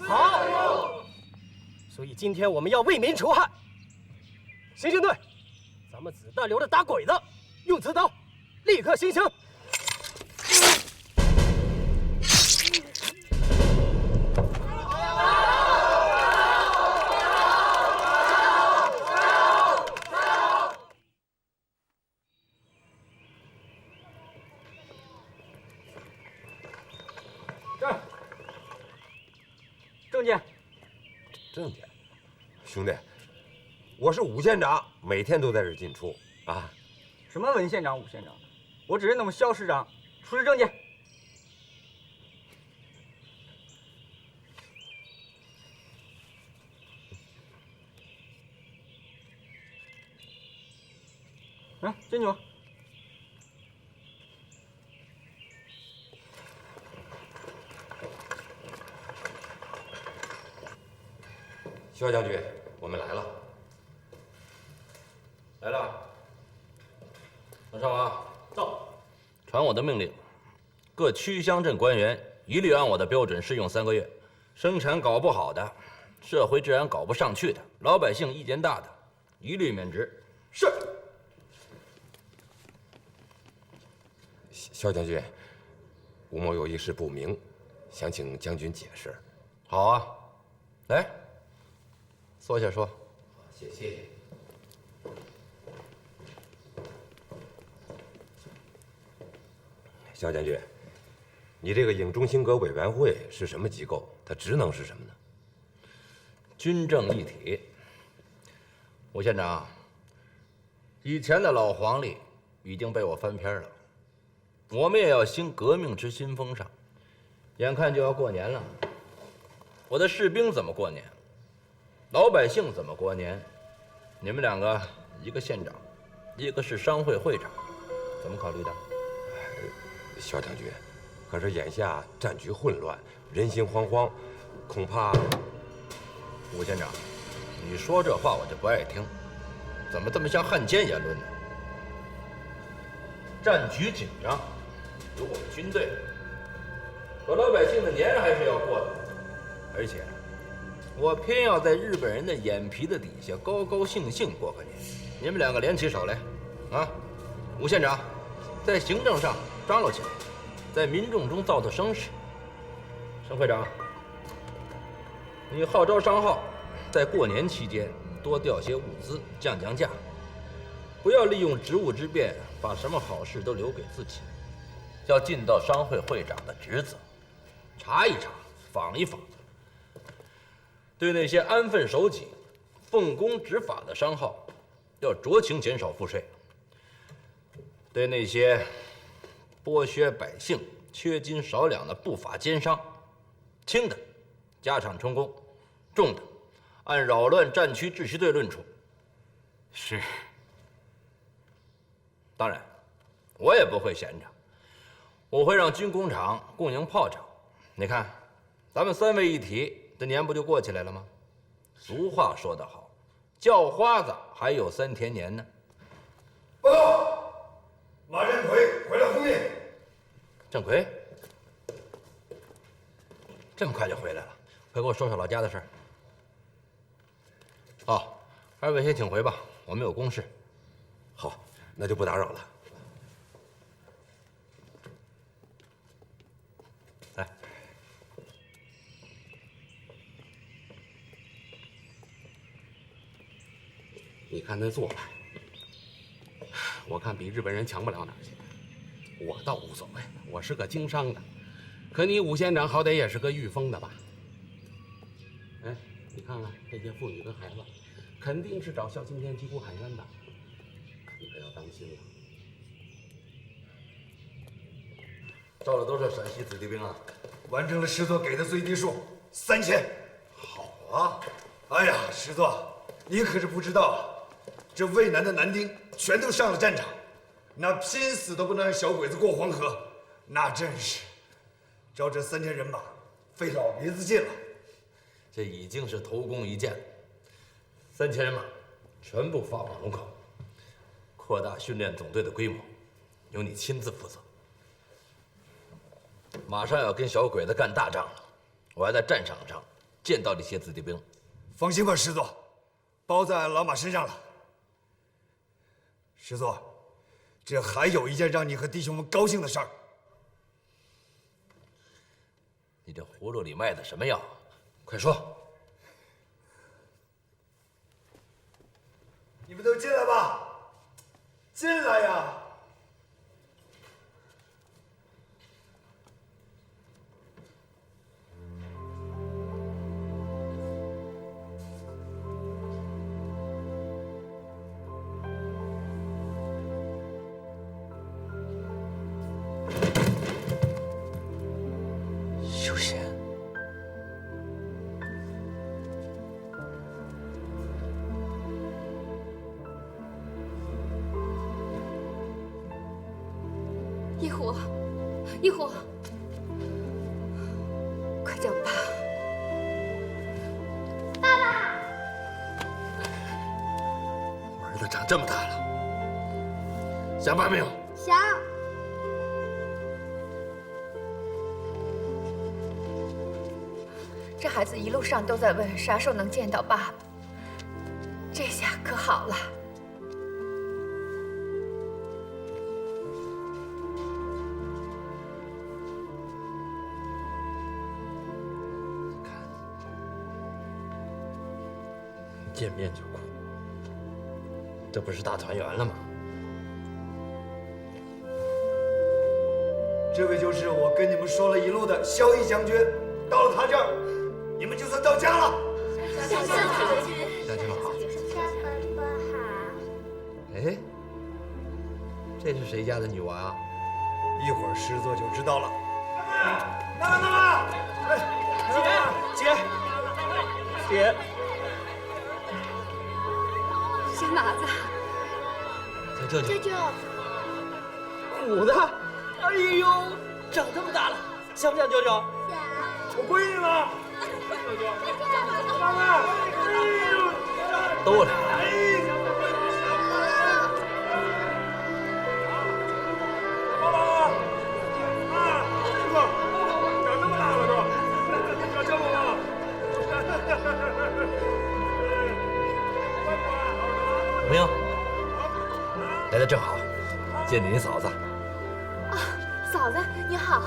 好，所以今天我们要为民除害。行刑队，咱们子弹留着打鬼子，用刺刀。立刻行刑！证件。兄弟，我是武县长，每天都在这进出啊。什么文县长、武县长，我只是那么肖市长，出示证件。进去吧。肖将军，我们来了。来了。马上啊，到。传我的命令，各区乡镇官员一律按我的标准试用3个月。生产搞不好的，社会治安搞不上去的，老百姓意见大的，一律免职。是。肖将军，吴某有一事不明，想请将军解释。好啊，来，坐下说。谢谢。肖将军，你这个影中兴阁委员会是什么机构？它职能是什么呢？军政一体。吴县长，以前的老黄历已经被我翻篇了。我们也要兴革命之新风尚，眼看就要过年了，我的士兵怎么过年？老百姓怎么过年？你们2个，一个县长，一个是商会会长，怎么考虑的？肖将军，可是眼下战局混乱，人心惶惶，恐怕……吴县长，你说这话我就不爱听，怎么这么像汉奸言论呢？战局紧张。有我们军队，可老百姓的年还是要过的，而且我偏要在日本人的眼皮子底下高高兴兴过个年。你们2个联起手来，啊！吴县长，在行政上张罗起来，在民众中造声势。沈会长，你号召商号，在过年期间多调些物资，降价，不要利用职务之便把什么好事都留给自己。要尽到商会会长的职责，查一查，访一访。对那些安分守己、奉公执法的商号，要酌情减少赋税；对那些剥削百姓、缺斤少两的不法奸商，轻的加厂充公，重的按扰乱战区秩序罪论处。是。当然，我也不会闲着。我会让军工厂供应炮仗，你看，咱们3位一体，这年不就过起来了吗？俗话说得好，叫花子还有3天年呢。报告，马振奎回来轰命。郑奎，这么快就回来了，快给我说说老家的事儿。好，2位先请回吧，我们有公事。好，那就不打扰了。来，你看那做派，我看比日本人强不了哪儿去。我倒无所谓，我是个经商的，可你武县长好歹也是个御风的吧？哎，你看看这些妇女跟孩子，肯定是找萧青天击鼓喊冤的，你可要当心了。招的都是陕西子弟兵啊！完成了师座给的最低数3000。好啊！哎呀，师座，你可是不知道，这渭南的男丁全都上了战场，那拼死都不能让小鬼子过黄河，那真是招这3000人马，费老鼻子劲了。这已经是头功一件，3000人马全部发往龙口，扩大训练总队的规模，由你亲自负责。马上要跟小鬼子干大仗了，我还在战场上见到这些子弟兵。放心吧，师座，包在老马身上了。师座，这还有一件让你和弟兄们高兴的事儿。你这葫芦里卖的什么药？快说！你们都进来吧，进来呀！虎，一虎，快叫爸！爸爸！我儿子长这么大了，想爸没有？想。这孩子一路上都在问啥时候能见到爸爸，这下可好了。见面就哭，这不是大团圆了吗？这位就是我跟你们说了一路的萧毅将军，到了他这儿，你们就算到家了。将军好。爸爸好。哎，这是谁家的女娃啊？一会儿师座就知道了。姐。小马子，舅舅，虎子，哎呦，长这么大了，像不像舅舅？像。我闺女呢？舅舅，妈妈，哎呦，都来了。爸爸，啊，师座，长这么大了都，小舅妈妈。怎么样？来的正好，见你嫂子。啊，嫂子你好。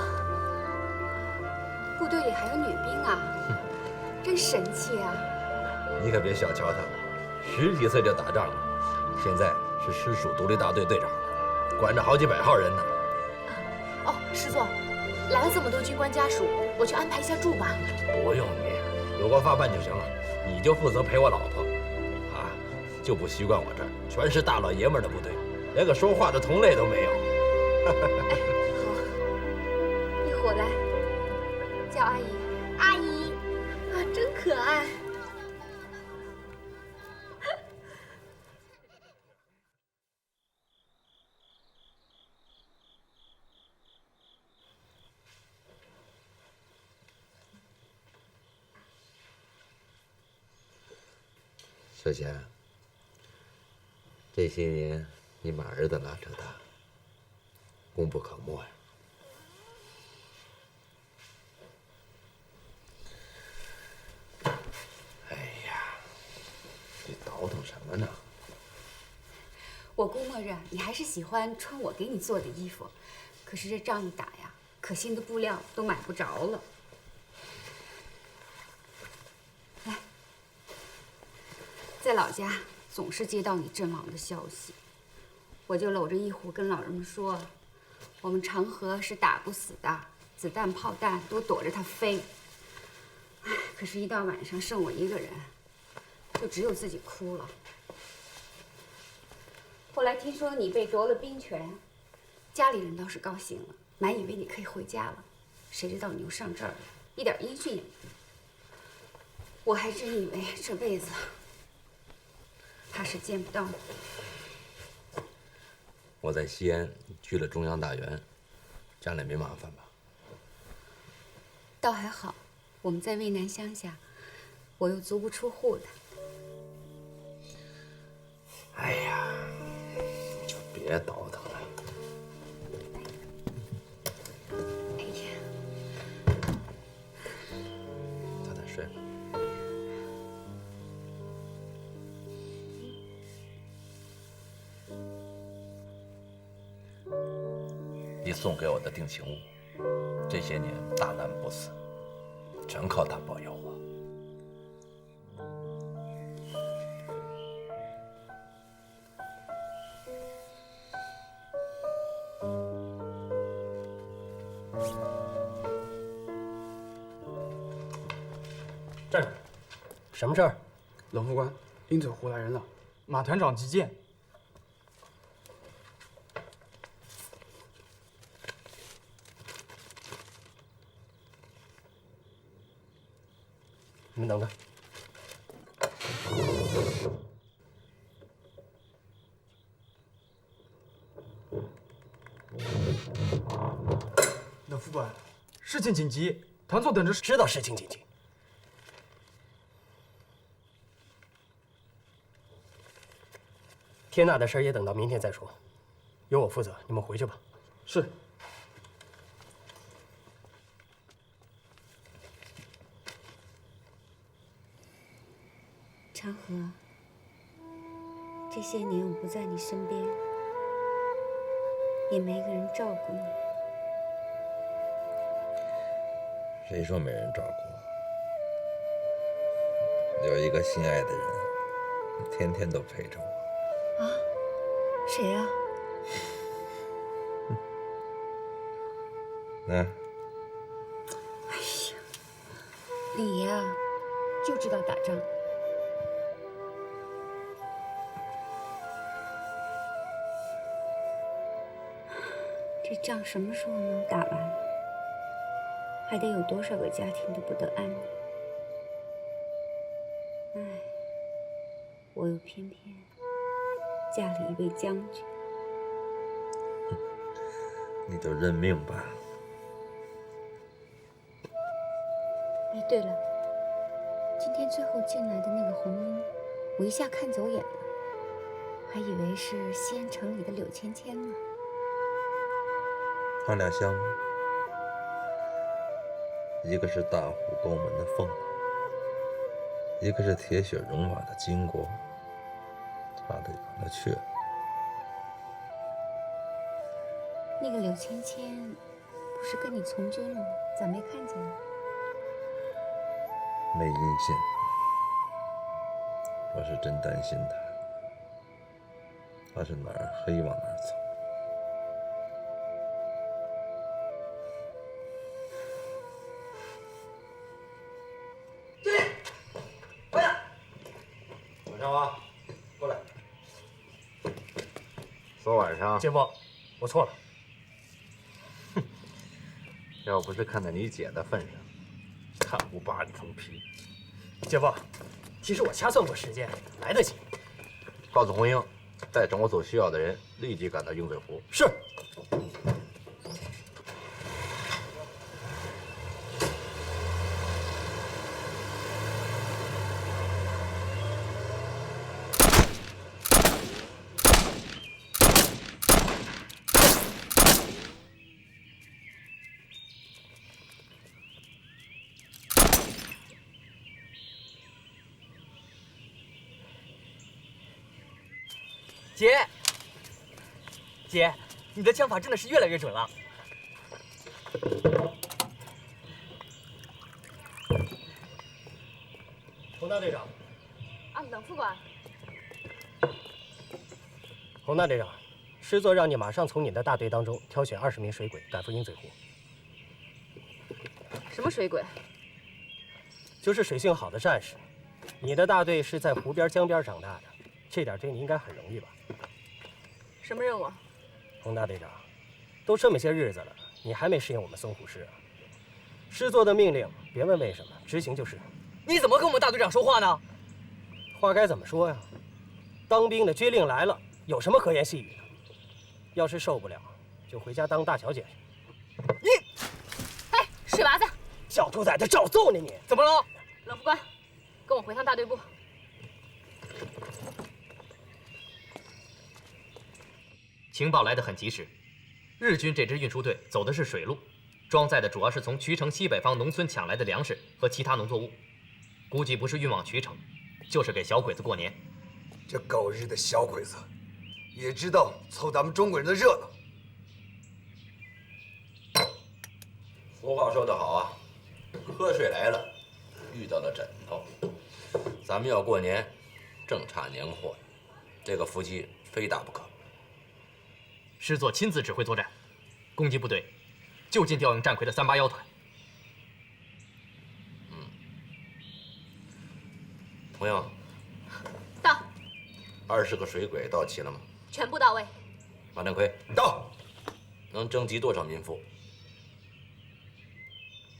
部队里还有女兵啊，真神气啊！你可别小瞧她，10几岁就打仗了，现在是师属独立大队队长，管着好几百号人呢。哦，师座，来了这么多军官家属，我去安排一下住吧。不用你，有个发办就行了，你就负责陪我老婆。啊，就不习惯我这儿全是大老爷们儿的部队，连个说话的同类都没有。哎，好，一会儿来，叫阿姨。阿姨，啊，真可爱。小贤，这些年你把儿子拉扯大，功不可没呀。哎呀，你倒腾什么呢？我估摸着你还是喜欢穿我给你做的衣服，可是这仗一打呀，可心的布料都买不着了。来，在老家总是接到你阵亡的消息，我就搂着一壶跟老人们说，我们长河是打不死的，子弹炮弹都躲着它飞。唉，可是，一到晚上剩我一个人，就只有自己哭了。后来听说你被夺了兵权，家里人倒是高兴了，满以为你可以回家了，谁知道你又上这儿了，一点音讯也没有。我还真以为这辈子怕是见不到你。我在西安去了中央大员，将来没麻烦吧？倒还好，我们在渭南乡下，我又足不出户的。哎呀，就别倒腾了。哎呀，早点睡吧。你送给我的定情物，这些年大难不死，全靠他保佑我。站住！什么事儿？冷副官，鹰嘴湖来人了，马团长急见。你们等着。事情紧急，团座等着。知道事情紧急。天娜的事儿也等到明天再说，由我负责，你们回去吧。是。长河，这些年我不在你身边，也没个人照顾你。谁说没人照顾？有一个心爱的人，天天都陪着我。啊？谁啊？那，哎呀，李爷啊，就知道打仗。这仗什么时候能打完？还得有多少个家庭都不得安宁？唉，我又偏偏嫁了一位将军。你就认命吧。哎，对了，今天最后进来的那个红衣，我一下看走眼了，还以为是西安城里的柳芊芊呢。他俩像吗？一个是大虎沟门的凤，一个是铁血戎马的金国，差得远了去了。那个柳芊芊不是跟你从军了吗？咋没看见呢？没音信，我是真担心他，他是哪儿黑往哪儿走。昨晚上，姐夫，我错了。要不是看在你姐的份上，看不扒你层皮。姐夫，其实我掐算过时间，来得及。告诉红英，带着我所需要的人立即赶到鹰嘴湖。是。姐，你的枪法真的是越来越准了。洪大队长。啊，冷副官。洪大队长，师座让你马上从你的大队当中挑选20名水鬼赶赴鹰嘴湖。什么水鬼？就是水性好的战士。你的大队是在湖边江边长大的，这点对你应该很容易吧？什么任务？洪大队长，都这么些日子了，你还没适应我们淞沪市啊？师座的命令，别问为什么，执行就是。你怎么跟我们大队长说话呢？话该怎么说呀？当兵的军令来了，有什么和言细语的？要是受不了，就回家当大小姐去。你，哎，水娃子，小兔崽子，照揍你！你怎么了？冷副官，跟我回趟大队部。情报来得很及时，日军这支运输队走的是水路，装载的主要是从衢城西北方农村抢来的粮食和其他农作物，估计不是运往衢城，就是给小鬼子过年。这狗日的小鬼子，也知道凑咱们中国人的热闹。俗话说得好啊，瞌睡来了，遇到了枕头。咱们要过年，正差年货，这个伏击非打不可。师座亲自指挥作战，攻击部队就近调用战魁的381团。同样，到。20个水鬼到齐了吗？全部到位。马占奎到。能征集多少民夫？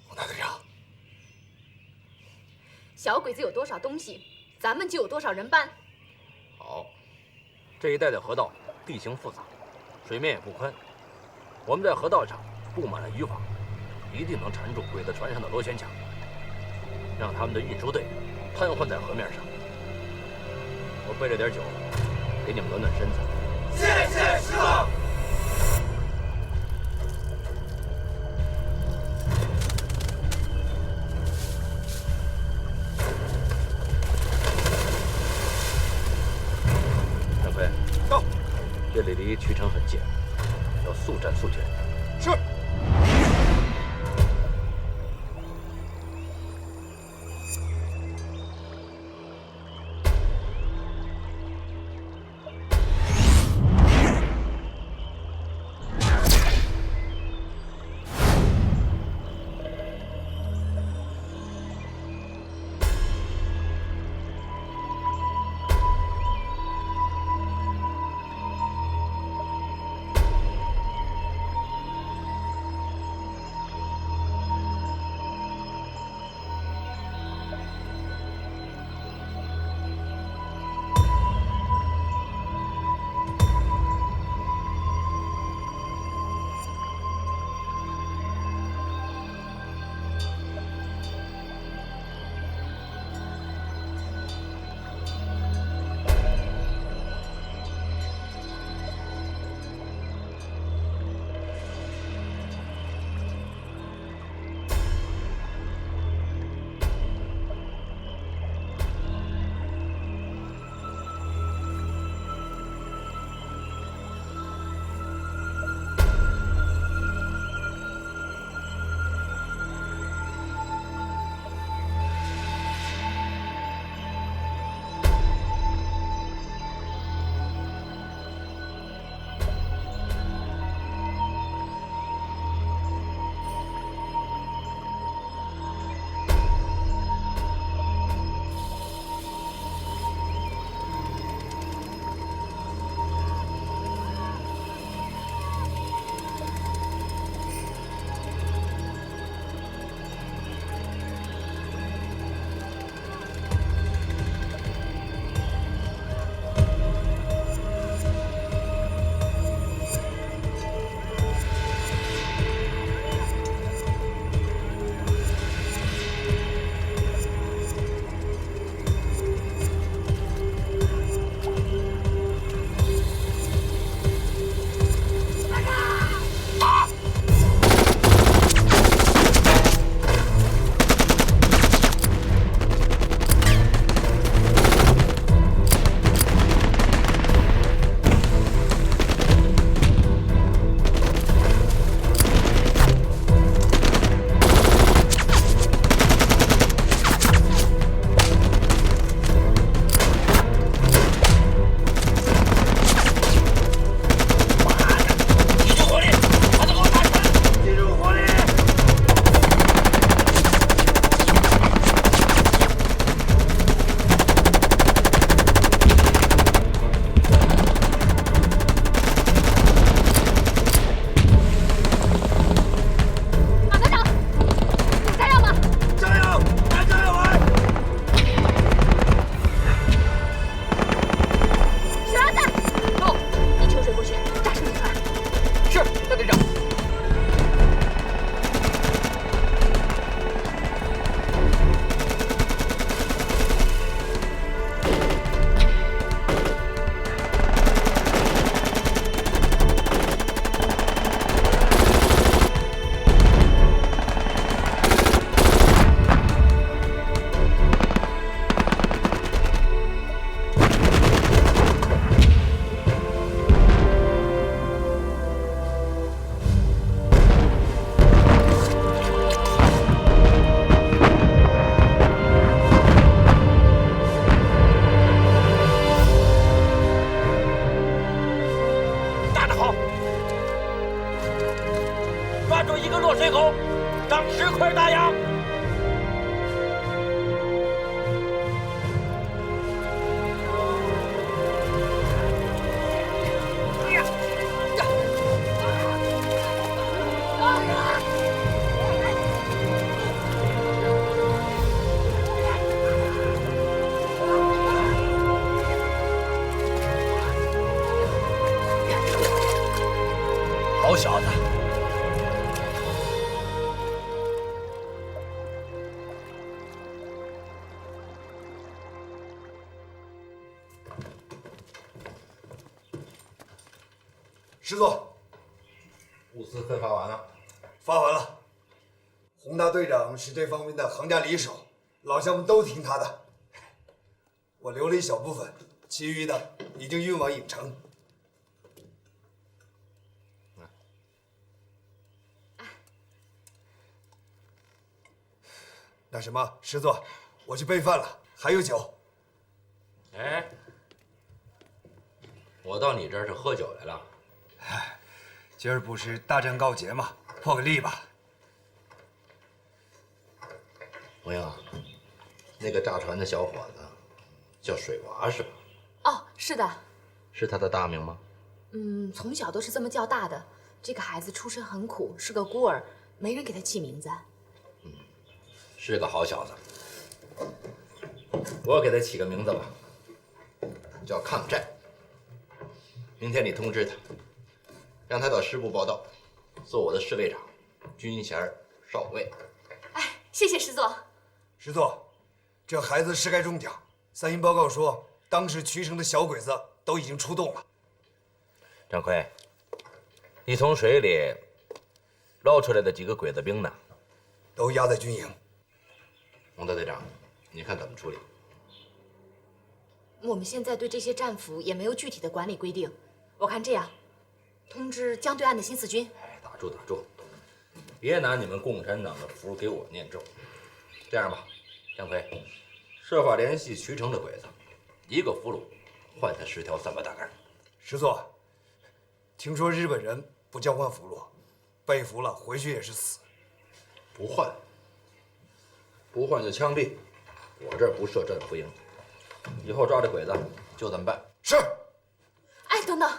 洪大队长，小鬼子有多少东西，咱们就有多少人搬。好，这一带的河道地形复杂，水面也不宽，我们在河道上布满了渔网，一定能缠住鬼子船上的螺旋桨，让他们的运输队瘫痪在河面上。我备了点酒，给你们暖暖身子。谢谢师傅。杨奎，到。这里离曲城很近，要速战速决。是。好小子，师座，物资分发完了。发完了。洪大队长是这方面的行家里手，老乡们都听他的。我留了一小部分，其余的已经运往郢城。那什么，师座，我去备饭了，还有酒。哎，我到你这儿是喝酒来了。哎，今儿不是大战告捷吗？破个例吧。红英啊，那个炸船的小伙子叫水娃是吧？哦，是的。是他的大名吗？从小都是这么叫大的。这个孩子出身很苦，是个孤儿，没人给他起名字。是个好小子，我给他起个名字吧，叫抗战。明天你通知他，让他到师部报到，做我的侍卫长，军衔少尉。哎，谢谢师座。师座，这孩子是该中奖。三营报告说，当时衢城的小鬼子都已经出动了。张奎，你从水里捞出来的几个鬼子兵呢？都押在军营。洪大队长，你看怎么处理？我们现在对这些战俘也没有具体的管理规定，我看这样，通知江对岸的新四军。哎，打住打住，别拿你们共产党的符给我念咒。这样吧，张飞，设法联系衢城的鬼子，一个俘虏换他10条3把大杆。师座，听说日本人不交换俘虏，被俘了回去也是死。不换。不换就枪毙，我这儿不设战俘营，以后抓这鬼子就这么办。是。哎，等等，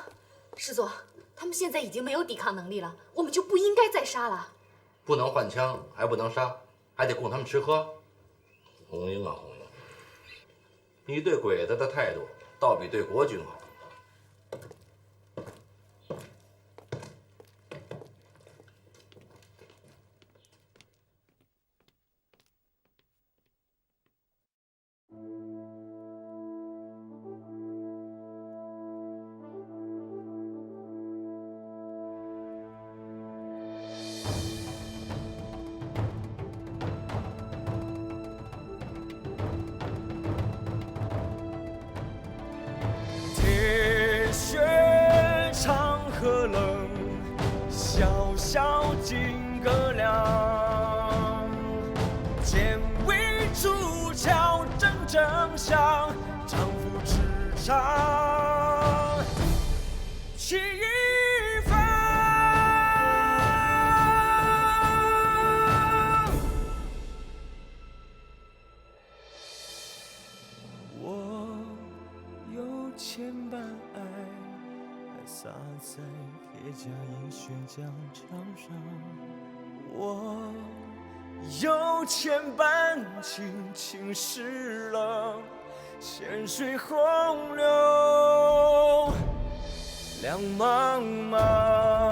师座，他们现在已经没有抵抗能力了，我们就不应该再杀了。不能换枪，还不能杀，还得供他们吃喝。红英啊红英，你对鬼子的态度倒比对国军好。尽个量，见微出鞘真正相，丈夫职场气一方。我有千般爱，还洒在铁甲银血疆场上。我有千般情，侵蚀了咸水洪流，两茫茫。